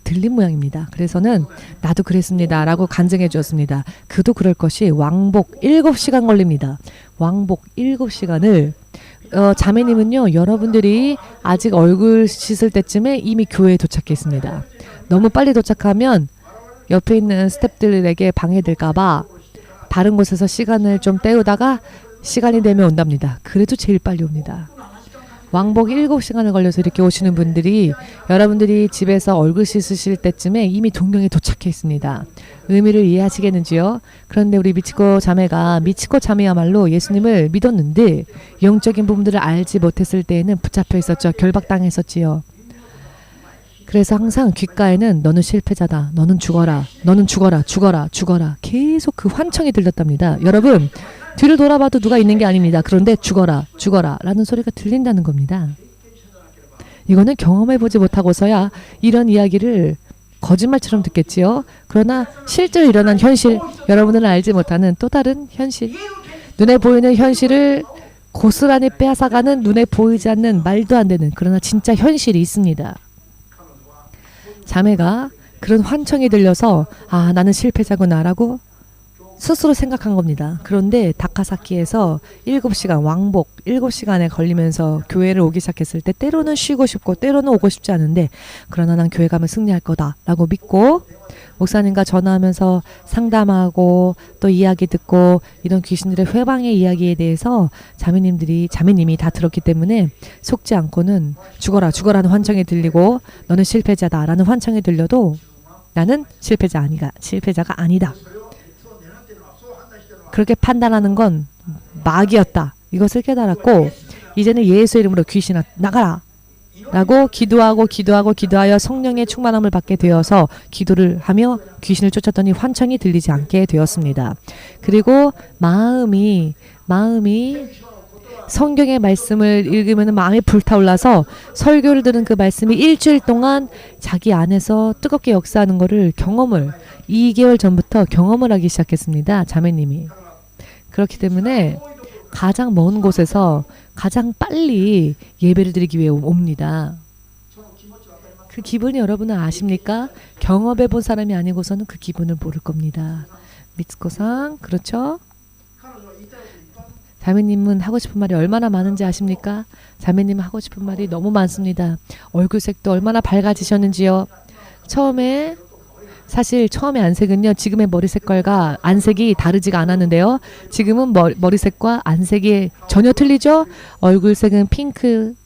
들린 모양입니다. 그래서는 나도 그랬습니다 라고 간증해 주었습니다. 그도 그럴 것이 왕복 7시간 걸립니다. 왕복 7시간을 자매님은요, 여러분들이 아직 얼굴 씻을 때쯤에 이미 교회에 도착했습니다. 너무 빨리 도착하면 옆에 있는 스태프들에게 방해될까봐 다른 곳에서 시간을 좀 때우다가 시간이 되면 온답니다. 그래도 제일 빨리 옵니다. 왕복 7시간을 걸려서 이렇게 오시는 분들이 여러분들이 집에서 얼굴 씻으실 때쯤에 이미 동경에 도착해 있습니다. 의미를 이해하시겠는지요? 그런데 우리 미치코 자매야말로 예수님을 믿었는데 영적인 부분들을 알지 못했을 때에는 붙잡혀 있었죠. 결박당했었지요. 그래서 항상 귓가에는 너는 실패자다. 너는 죽어라. 너는 죽어라. 죽어라. 죽어라. 계속 그 환청이 들렸답니다. 여러분, 뒤를 돌아봐도 누가 있는 게 아닙니다. 그런데 죽어라, 죽어라 라는 소리가 들린다는 겁니다. 이거는 경험해보지 못하고서야 이런 이야기를 거짓말처럼 듣겠지요. 그러나 실제로 일어난 현실, 여러분들은 알지 못하는 또 다른 현실, 눈에 보이는 현실을 고스란히 빼앗아가는 눈에 보이지 않는 말도 안 되는 그러나 진짜 현실이 있습니다. 자매가 그런 환청이 들려서 나는 실패자구나 라고 스스로 생각한 겁니다. 그런데 다카사키에서 7시간 왕복 7시간에 걸리면서 교회를 오기 시작했을 때 때로는 쉬고 싶고 때로는 오고 싶지 않은데 그러나 난 교회 가면 승리할 거다 라고 믿고 목사님과 전화하면서 상담하고 또 이야기 듣고 이런 귀신들의 회방의 이야기에 대해서 자매님이 다 들었기 때문에 속지 않고는 죽어라 죽어라는 환청이 들리고 너는 실패자다 라는 환청이 들려도 나는 실패자가 아니다. 그렇게 판단하는 건 마귀였다. 이것을 깨달았고 이제는 예수의 이름으로 귀신아 나가라. 라고 기도하여 성령의 충만함을 받게 되어서 기도를 하며 귀신을 쫓았더니 환청이 들리지 않게 되었습니다. 그리고 마음이 성경의 말씀을 읽으면 마음이 불타올라서 설교를 들은 그 말씀이 일주일 동안 자기 안에서 뜨겁게 역사하는 것을 2개월 전부터 경험을 하기 시작했습니다. 자매님이. 그렇기 때문에 가장 먼 곳에서 가장 빨리 예배를 드리기 위해 옵니다. 그 기분이 여러분은 아십니까? 경험해 본 사람이 아니고서는 그 기분을 모를 겁니다. 미츠코상, 그렇죠? 자매님은 하고 싶은 말이 얼마나 많은지 아십니까? 자매님은 하고 싶은 말이 너무 많습니다. 얼굴색도 얼마나 밝아지셨는지요. 사실 처음에 안색은요, 지금의 머리 색깔과 안색이 다르지가 않았는데요. 지금은 머리색과 안색이 전혀 틀리죠? 얼굴색은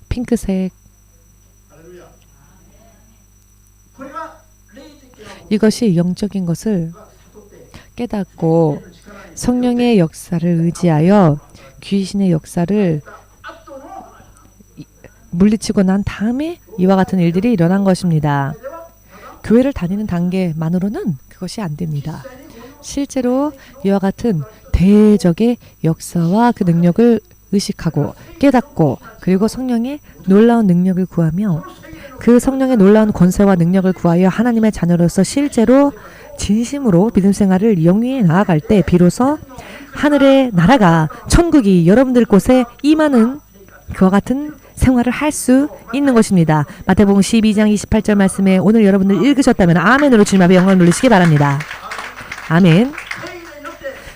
핑크색. 이것이 영적인 것을 깨닫고 성령의 역사를 의지하여 귀신의 역사를 물리치고 난 다음에 이와 같은 일들이 일어난 것입니다. 교회를 다니는 단계만으로는 그것이 안 됩니다. 실제로 이와 같은 대적의 역사와 그 능력을 의식하고 깨닫고 그리고 성령의 놀라운 능력을 구하며 그 성령의 놀라운 권세와 능력을 구하여 하나님의 자녀로서 실제로 진심으로 믿음 생활을 영위해 나아갈 때 비로소 하늘의 나라가 천국이 여러분들 곳에 임하는 그와 같은 생활을 할 수 있는 것입니다. 마태복음 12장 28절 말씀에 오늘 여러분들 읽으셨다면 아멘으로 주님 앞에 영광을 돌리시기 바랍니다. 아멘.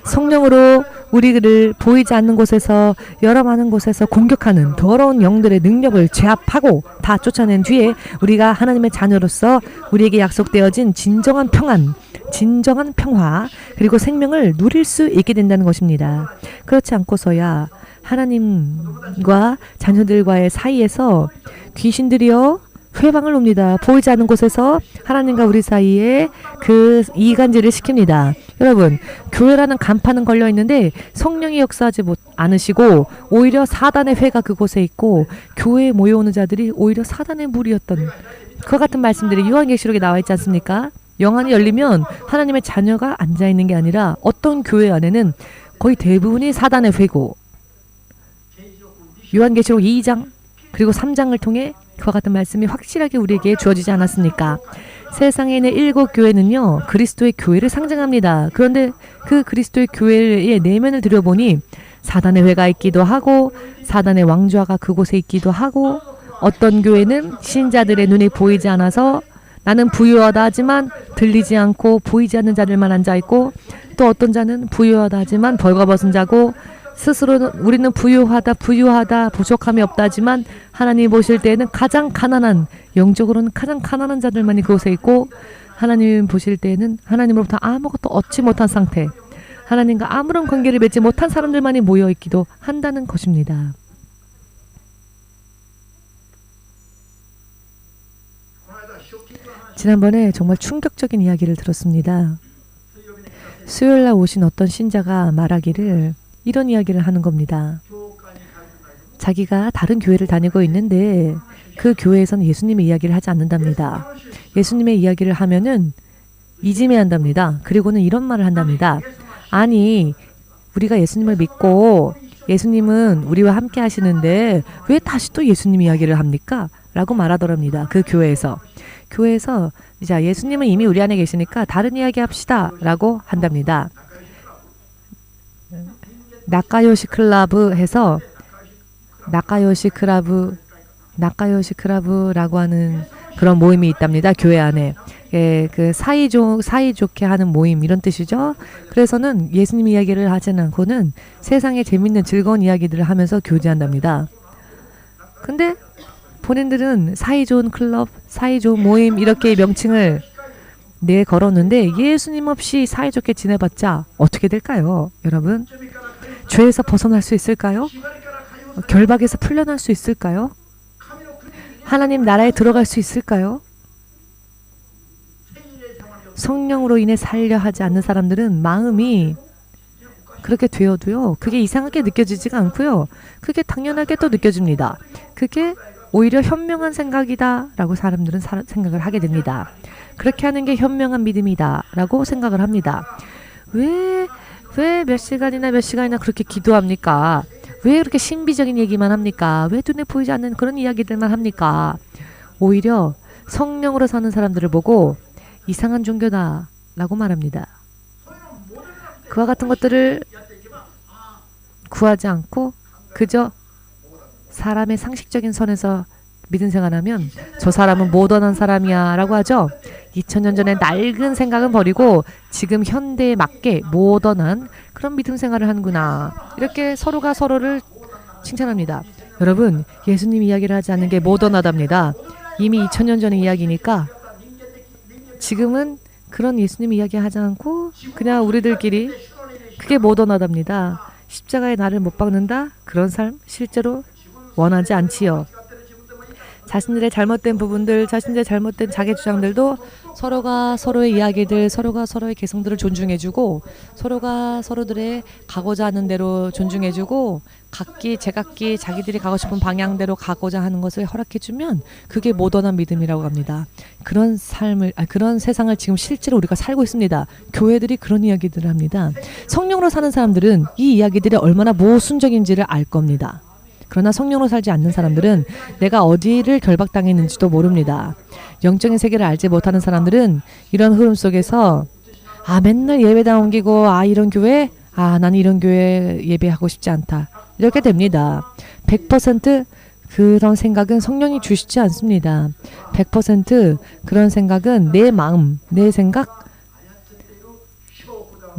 성령으로 우리를 보이지 않는 곳에서 여러 많은 곳에서 공격하는 더러운 영들의 능력을 제압하고 다 쫓아낸 뒤에 우리가 하나님의 자녀로서 우리에게 약속되어진 진정한 평화 그리고 생명을 누릴 수 있게 된다는 것입니다. 그렇지 않고서야 하나님과 자녀들과의 사이에서 귀신들이요 회방을 옵니다. 보이지 않는 곳에서 하나님과 우리 사이에 그 이간질을 시킵니다. 여러분, 교회라는 간판은 걸려 있는데 성령이 역사하지 않으시고 오히려 사단의 회가 그곳에 있고 교회에 모여오는 자들이 오히려 사단의 무리였던 그와 같은 말씀들이 요한계시록에 나와 있지 않습니까? 영안이 열리면 하나님의 자녀가 앉아있는 게 아니라 어떤 교회 안에는 거의 대부분이 사단의 회고 요한계시록 2장 그리고 3장을 통해 그와 같은 말씀이 확실하게 우리에게 주어지지 않았습니까? 세상에 있는 7교회는요. 그리스도의 교회를 상징합니다. 그런데 그 그리스도의 교회의 내면을 들여보니 사단의 회가 있기도 하고 사단의 왕좌가 그곳에 있기도 하고 어떤 교회는 신자들의 눈이 보이지 않아서 나는 부유하다 하지만 들리지 않고 보이지 않는 자들만 앉아있고 또 어떤 자는 부유하다 하지만 벌거벗은 자고 스스로 우리는 부유하다 부족함이 없다 하지만 하나님 보실 때에는 가장 가난한 영적으로는 가장 가난한 자들만이 그곳에 있고 하나님 보실 때에는 하나님으로부터 아무것도 얻지 못한 상태 하나님과 아무런 관계를 맺지 못한 사람들만이 모여있기도 한다는 것입니다. 지난번에 정말 충격적인 이야기를 들었습니다. 수요일날 오신 어떤 신자가 말하기를 이런 이야기를 하는 겁니다. 자기가 다른 교회를 다니고 있는데 그 교회에서는 예수님의 이야기를 하지 않는답니다. 예수님의 이야기를 하면은 이지매한답니다. 그리고는 이런 말을 한답니다. 아니, 우리가 예수님을 믿고 예수님은 우리와 함께 하시는데 왜 다시 또 예수님 이야기를 합니까? 라고 말하더랍니다. 그 교회에서 자, 예수님은 이미 우리 안에 계시니까 다른 이야기 합시다 라고 한답니다. 나카요시 클라브 해서 나카요시 클라브라고 하는 그런 모임이 있답니다. 교회 안에. 예, 그 사이좋게 하는 모임 이런 뜻이죠. 그래서는 예수님 이야기를 하지는 않고는 세상에 재밌는 즐거운 이야기들을 하면서 교제한답니다. 근데 본인들은 사이좋은 클럽, 사이좋은 모임 이렇게 명칭을 걸었는데 예수님 없이 사이좋게 지내봤자 어떻게 될까요? 여러분? 죄에서 벗어날 수 있을까요? 결박에서 풀려날 수 있을까요? 하나님 나라에 들어갈 수 있을까요? 성령으로 인해 살려 하지 않는 사람들은 마음이 그렇게 되어도요. 그게 이상하게 느껴지지가 않고요. 그게 당연하게 또 느껴집니다. 그게 오히려 현명한 생각이다 라고 사람들은 생각을 하게 됩니다. 그렇게 하는 게 현명한 믿음이다 라고 생각을 합니다. 왜 몇 시간이나 몇 시간이나 그렇게 기도합니까? 왜 그렇게 신비적인 얘기만 합니까? 왜 눈에 보이지 않는 그런 이야기들만 합니까? 오히려 성령으로 사는 사람들을 보고 이상한 종교다 라고 말합니다. 그와 같은 것들을 구하지 않고 그저 사람의 상식적인 선에서 믿음 생활하면 저 사람은 모던한 사람이야 라고 하죠. 2000년 전에 낡은 생각은 버리고 지금 현대에 맞게 모던한 그런 믿음 생활을 하는구나. 이렇게 서로가 서로를 칭찬합니다. 여러분, 예수님 이야기를 하지 않는 게 모던하답니다. 이미 2000년 전의 이야기니까 지금은 그런 예수님 이야기 하지 않고 그냥 우리들끼리 그게 모던하답니다. 십자가에 나를 못 박는다? 그런 삶 실제로 원하지 않지요. 자신들의 잘못된 부분들, 자신들의 잘못된 자기 주장들도 서로가 서로의 이야기들, 서로가 서로의 개성들을 존중해주고 서로가 서로들의 가고자 하는 대로 존중해주고 각기 제각기 자기들이 가고 싶은 방향대로 가고자 하는 것을 허락해주면 그게 모던한 믿음이라고 합니다. 그런 삶을, 그런 세상을 지금 실제로 우리가 살고 있습니다. 교회들이 그런 이야기들을 합니다. 성령으로 사는 사람들은 이 이야기들이 얼마나 모순적인지를 알 겁니다. 그러나 성령으로 살지 않는 사람들은 내가 어디를 결박당했는지도 모릅니다. 영적인 세계를 알지 못하는 사람들은 이런 흐름 속에서 맨날 예배당 옮기고 이런 교회? 난 이런 교회 예배하고 싶지 않다. 이렇게 됩니다. 100% 그런 생각은 성령이 주시지 않습니다. 100% 그런 생각은 내 마음, 내 생각,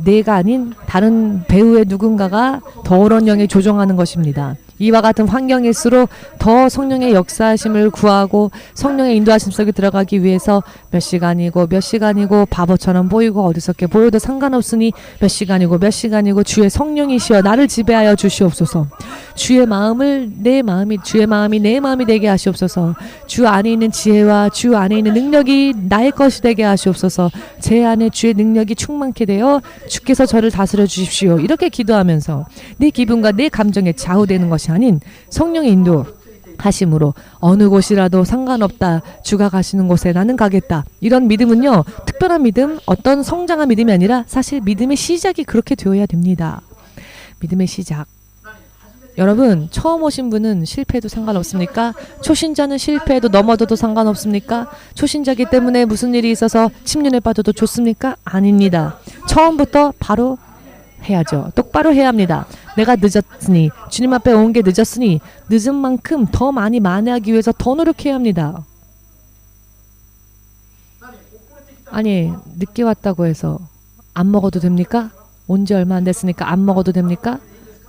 내가 아닌 다른 배우의 누군가가 더러운 영에 조종하는 것입니다. 이와 같은 환경일수록 더 성령의 역사하심을 구하고 성령의 인도하심 속에 들어가기 위해서 몇 시간이고 바보처럼 보이고 어리석게 보여도 상관없으니 몇 시간이고 주의 성령이시여 나를 지배하여 주시옵소서. 주의 마음이 내 마음이 되게 하시옵소서. 주 안에 있는 지혜와 주 안에 있는 능력이 나의 것이 되게 하시옵소서. 제 안에 주의 능력이 충만케 되어 주께서 저를 다스려 주십시오. 이렇게 기도하면서 내 기분과 내 감정에 좌우되는 것이 아닌 성령의 인도하심으로 어느 곳이라도 상관없다. 주가 가시는 곳에 나는 가겠다. 이런 믿음은요. 특별한 믿음, 어떤 성장한 믿음이 아니라 사실 믿음의 시작이 그렇게 되어야 됩니다. 믿음의 시작. 여러분, 처음 오신 분은 실패해도 상관없습니까? 초신자는 실패해도 넘어져도 상관없습니까? 초신자기 때문에 무슨 일이 있어서 침륜에 빠져도 좋습니까? 아닙니다. 처음부터 바로 해야죠. 똑바로 해야 합니다. 내가 늦었으니, 주님 앞에 온 게 늦었으니 늦은 만큼 더 많이 만회하기 위해서 더 노력해야 합니다. 아니, 늦게 왔다고 해서 안 먹어도 됩니까? 온 지 얼마 안 됐으니까 안 먹어도 됩니까?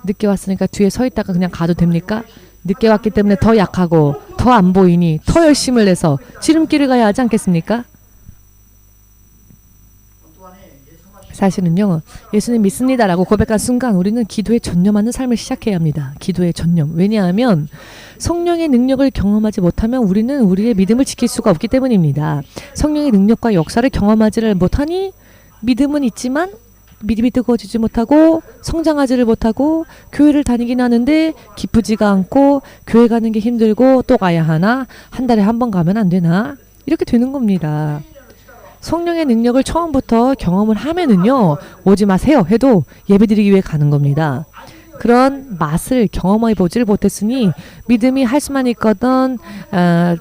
늦게 왔으니까 뒤에 서 있다가 그냥 가도 됩니까? 늦게 왔기 때문에 더 약하고 더 안 보이니 더 열심을 내서 지름길을 가야 하지 않겠습니까? 사실은요. 예수님 믿습니다라고 고백한 순간 우리는 기도에 전념하는 삶을 시작해야 합니다. 기도에 전념. 왜냐하면 성령의 능력을 경험하지 못하면 우리는 우리의 믿음을 지킬 수가 없기 때문입니다. 성령의 능력과 역사를 경험하지를 못하니 믿음은 있지만 믿음이 뜨거워지지 못하고 성장하지를 못하고 교회를 다니긴 하는데 기쁘지가 않고 교회 가는 게 힘들고 또 가야 하나? 한 달에 한 번 가면 안 되나? 이렇게 되는 겁니다. 성령의 능력을 처음부터 경험을 하면은요. 오지 마세요 해도 예배드리기 위해 가는 겁니다. 그런 맛을 경험해 보지를 못했으니 믿음이 할 수만 있거든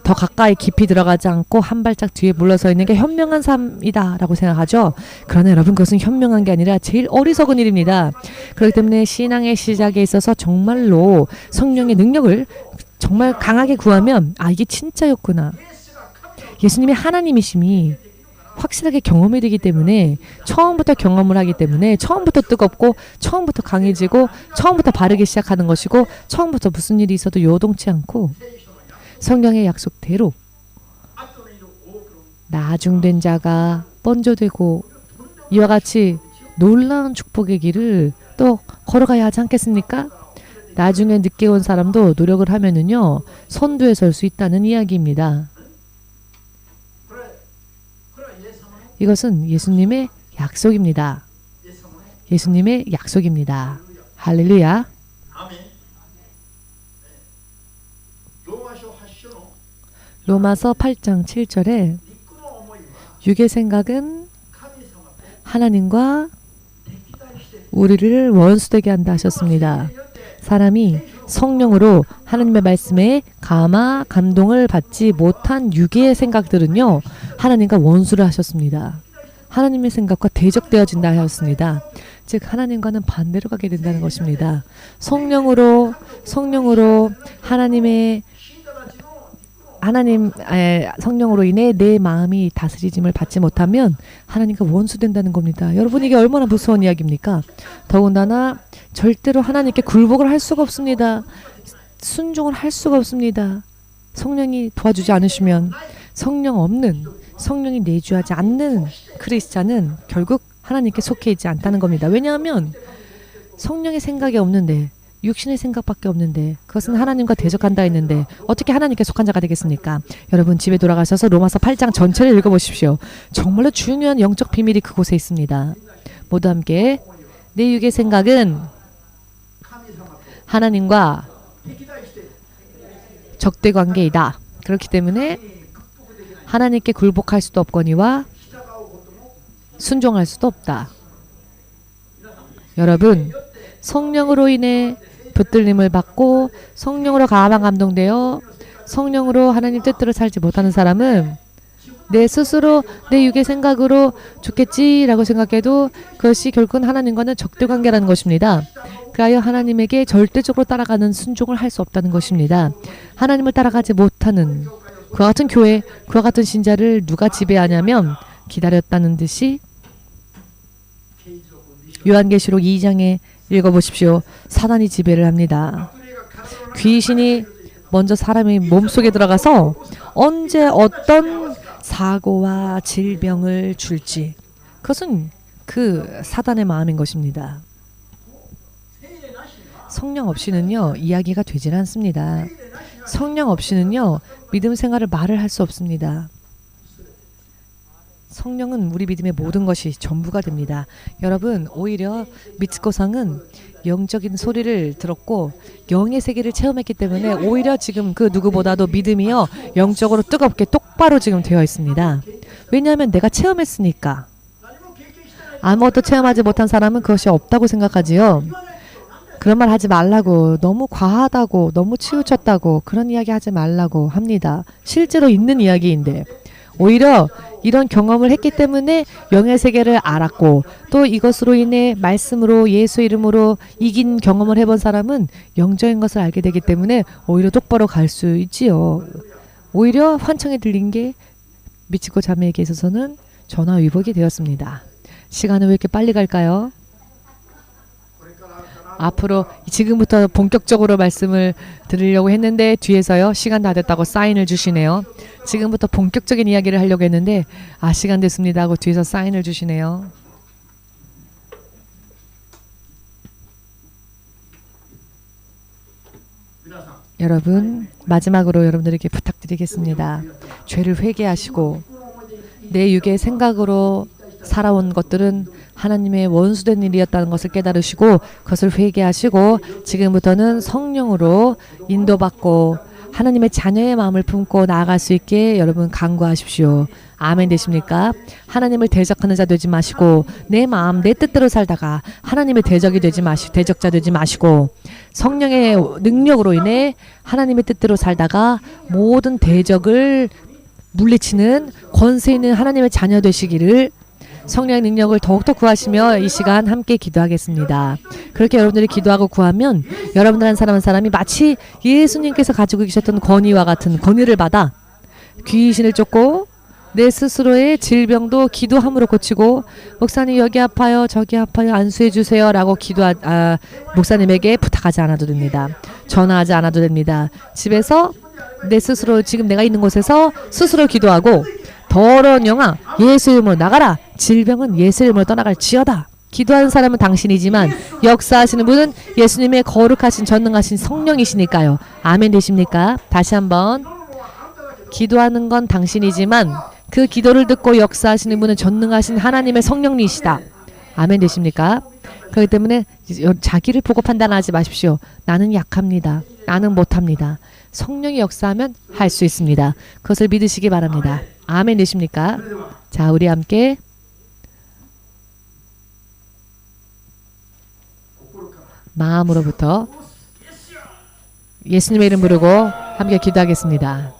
더 가까이 깊이 들어가지 않고 한 발짝 뒤에 물러서 있는 게 현명한 삶이다 라고 생각하죠. 그러나 여러분 그것은 현명한 게 아니라 제일 어리석은 일입니다. 그렇기 때문에 신앙의 시작에 있어서 정말로 성령의 능력을 정말 강하게 구하면 이게 진짜였구나. 예수님이 하나님이심이 확실하게 경험이 되기 때문에 처음부터 경험을 하기 때문에 처음부터 뜨겁고 처음부터 강해지고 처음부터 바르기 시작하는 것이고 처음부터 무슨 일이 있어도 요동치 않고 성령의 약속대로 나중된 자가 번져되고 이와 같이 놀라운 축복의 길을 또 걸어가야 하지 않겠습니까? 나중에 늦게 온 사람도 노력을 하면은요 선두에 설 수 있다는 이야기입니다. 이것은 예수님의 약속입니다. 예수님의 약속입니다. 할렐루야. 로마서 8장 7절에 육의 생각은 하나님과 우리를 원수되게 한다 하셨습니다. 사람이 성령으로 하나님의 말씀에 감동을 받지 못한 육의 생각들은요, 하나님과 원수를 하셨습니다. 하나님의 생각과 대적되어진다 하였습니다. 즉 하나님과는 반대로 가게 된다는 것입니다. 성령으로 성령으로 인해 내 마음이 다스리짐을 받지 못하면 하나님과 원수된다는 겁니다. 여러분, 이게 얼마나 무서운 이야기입니까? 더군다나 절대로 하나님께 굴복을 할 수가 없습니다. 순종을 할 수가 없습니다. 성령이 도와주지 않으시면, 성령이 내주하지 않는 크리스찬은 결국 하나님께 속해 있지 않다는 겁니다. 왜냐하면 성령의 생각이 없는데, 육신의 생각밖에 없는데, 그것은 하나님과 대적한다 했는데 어떻게 하나님께 속한 자가 되겠습니까? 여러분, 집에 돌아가셔서 로마서 8장 전체를 읽어보십시오. 정말로 중요한 영적 비밀이 그곳에 있습니다. 모두 함께, 내 육의 생각은 하나님과 적대 관계이다. 그렇기 때문에 하나님께 굴복할 수도 없거니와 순종할 수도 없다. 여러분, 성령으로 인해 붙들림을 받고 성령으로 감동되어 성령으로 하나님 뜻대로 살지 못하는 사람은 내 스스로 내 육의 생각으로 좋겠지라고 생각해도 그것이 결국은 하나님과는 적대관계라는 것입니다. 그하여 하나님에게 절대적으로 따라가는 순종을 할 수 없다는 것입니다. 하나님을 따라가지 못하는 그와 같은 교회, 그와 같은 신자를 누가 지배하냐면, 기다렸다는 듯이 요한계시록 2장에 읽어보십시오. 사단이 지배를 합니다. 귀신이 먼저 사람의 몸속에 들어가서 언제 어떤 사고와 질병을 줄지, 그것은 그 사단의 마음인 것입니다. 성령 없이는요, 이야기가 되질 않습니다. 성령 없이는요, 믿음 생활을 말을 할 수 없습니다. 성령은 우리 믿음의 모든 것이 전부가 됩니다. 여러분, 오히려 미츠코상은 영적인 소리를 들었고 영의 세계를 체험했기 때문에 오히려 지금 그 누구보다도 믿음이요, 영적으로 뜨겁게 똑바로 지금 되어 있습니다. 왜냐하면 내가 체험했으니까. 아무것도 체험하지 못한 사람은 그것이 없다고 생각하지요. 그런 말 하지 말라고, 너무 과하다고, 너무 치우쳤다고, 그런 이야기 하지 말라고 합니다. 실제로 있는 이야기인데, 오히려 이런 경험을 했기 때문에 영의 세계를 알았고, 또 이것으로 인해 말씀으로 예수 이름으로 이긴 경험을 해본 사람은 영적인 것을 알게 되기 때문에 오히려 똑바로 갈 수 있지요. 오히려 환청에 들린 게 미치코 자매에게 있어서는 전화위복이 되었습니다. 시간은 왜 이렇게 빨리 갈까요? 앞으로 지금부터 본격적으로 말씀을 드리려고 했는데 뒤에서요, 시간 다 됐다고 사인을 주시네요. 지금부터 본격적인 이야기를 하려고 했는데 시간 됐습니다 하고 뒤에서 사인을 주시네요. 여러분, 마지막으로 여러분들에게 부탁드리겠습니다. 죄를 회개하시고 내 육의 생각으로 살아온 것들은 하나님의 원수된 일이었다는 것을 깨달으시고 그것을 회개하시고 지금부터는 성령으로 인도받고 하나님의 자녀의 마음을 품고 나아갈 수 있게 여러분 간구하십시오. 아멘 되십니까? 하나님을 대적하는 자 되지 마시고 내 마음 내 뜻대로 살다가 하나님의 대적자 되지 마시고 성령의 능력으로 인해 하나님의 뜻대로 살다가 모든 대적을 물리치는 권세 있는 하나님의 자녀 되시기를 성령의 능력을 더욱더 구하시며 이 시간 함께 기도하겠습니다. 그렇게 여러분들이 기도하고 구하면 여러분들 한 사람 한 사람이 마치 예수님께서 가지고 계셨던 권위와 같은 권위를 받아 귀신을 쫓고 내 스스로의 질병도 기도함으로 고치고 목사님 여기 아파요 저기 아파요 안수해 주세요 라고 목사님에게 부탁하지 않아도 됩니다. 전화하지 않아도 됩니다. 집에서 내 스스로 지금 내가 있는 곳에서 스스로 기도하고 더러운 영아 예수 이름으로 나가라. 질병은 예수 이름으로 떠나갈지어다. 기도하는 사람은 당신이지만 역사하시는 분은 예수님의 거룩하신 전능하신 성령이시니까요. 아멘 되십니까? 다시 한번 기도하는 건 당신이지만 그 기도를 듣고 역사하시는 분은 전능하신 하나님의 성령이시다. 아멘 되십니까? 그렇기 때문에 자기를 보고 판단하지 마십시오. 나는 약합니다. 나는 못합니다. 성령이 역사하면 할 수 있습니다. 그것을 믿으시기 바랍니다. 아멘 되십니까? 자, 우리 함께 마음으로부터 예수님의 이름 부르고 함께 기도하겠습니다.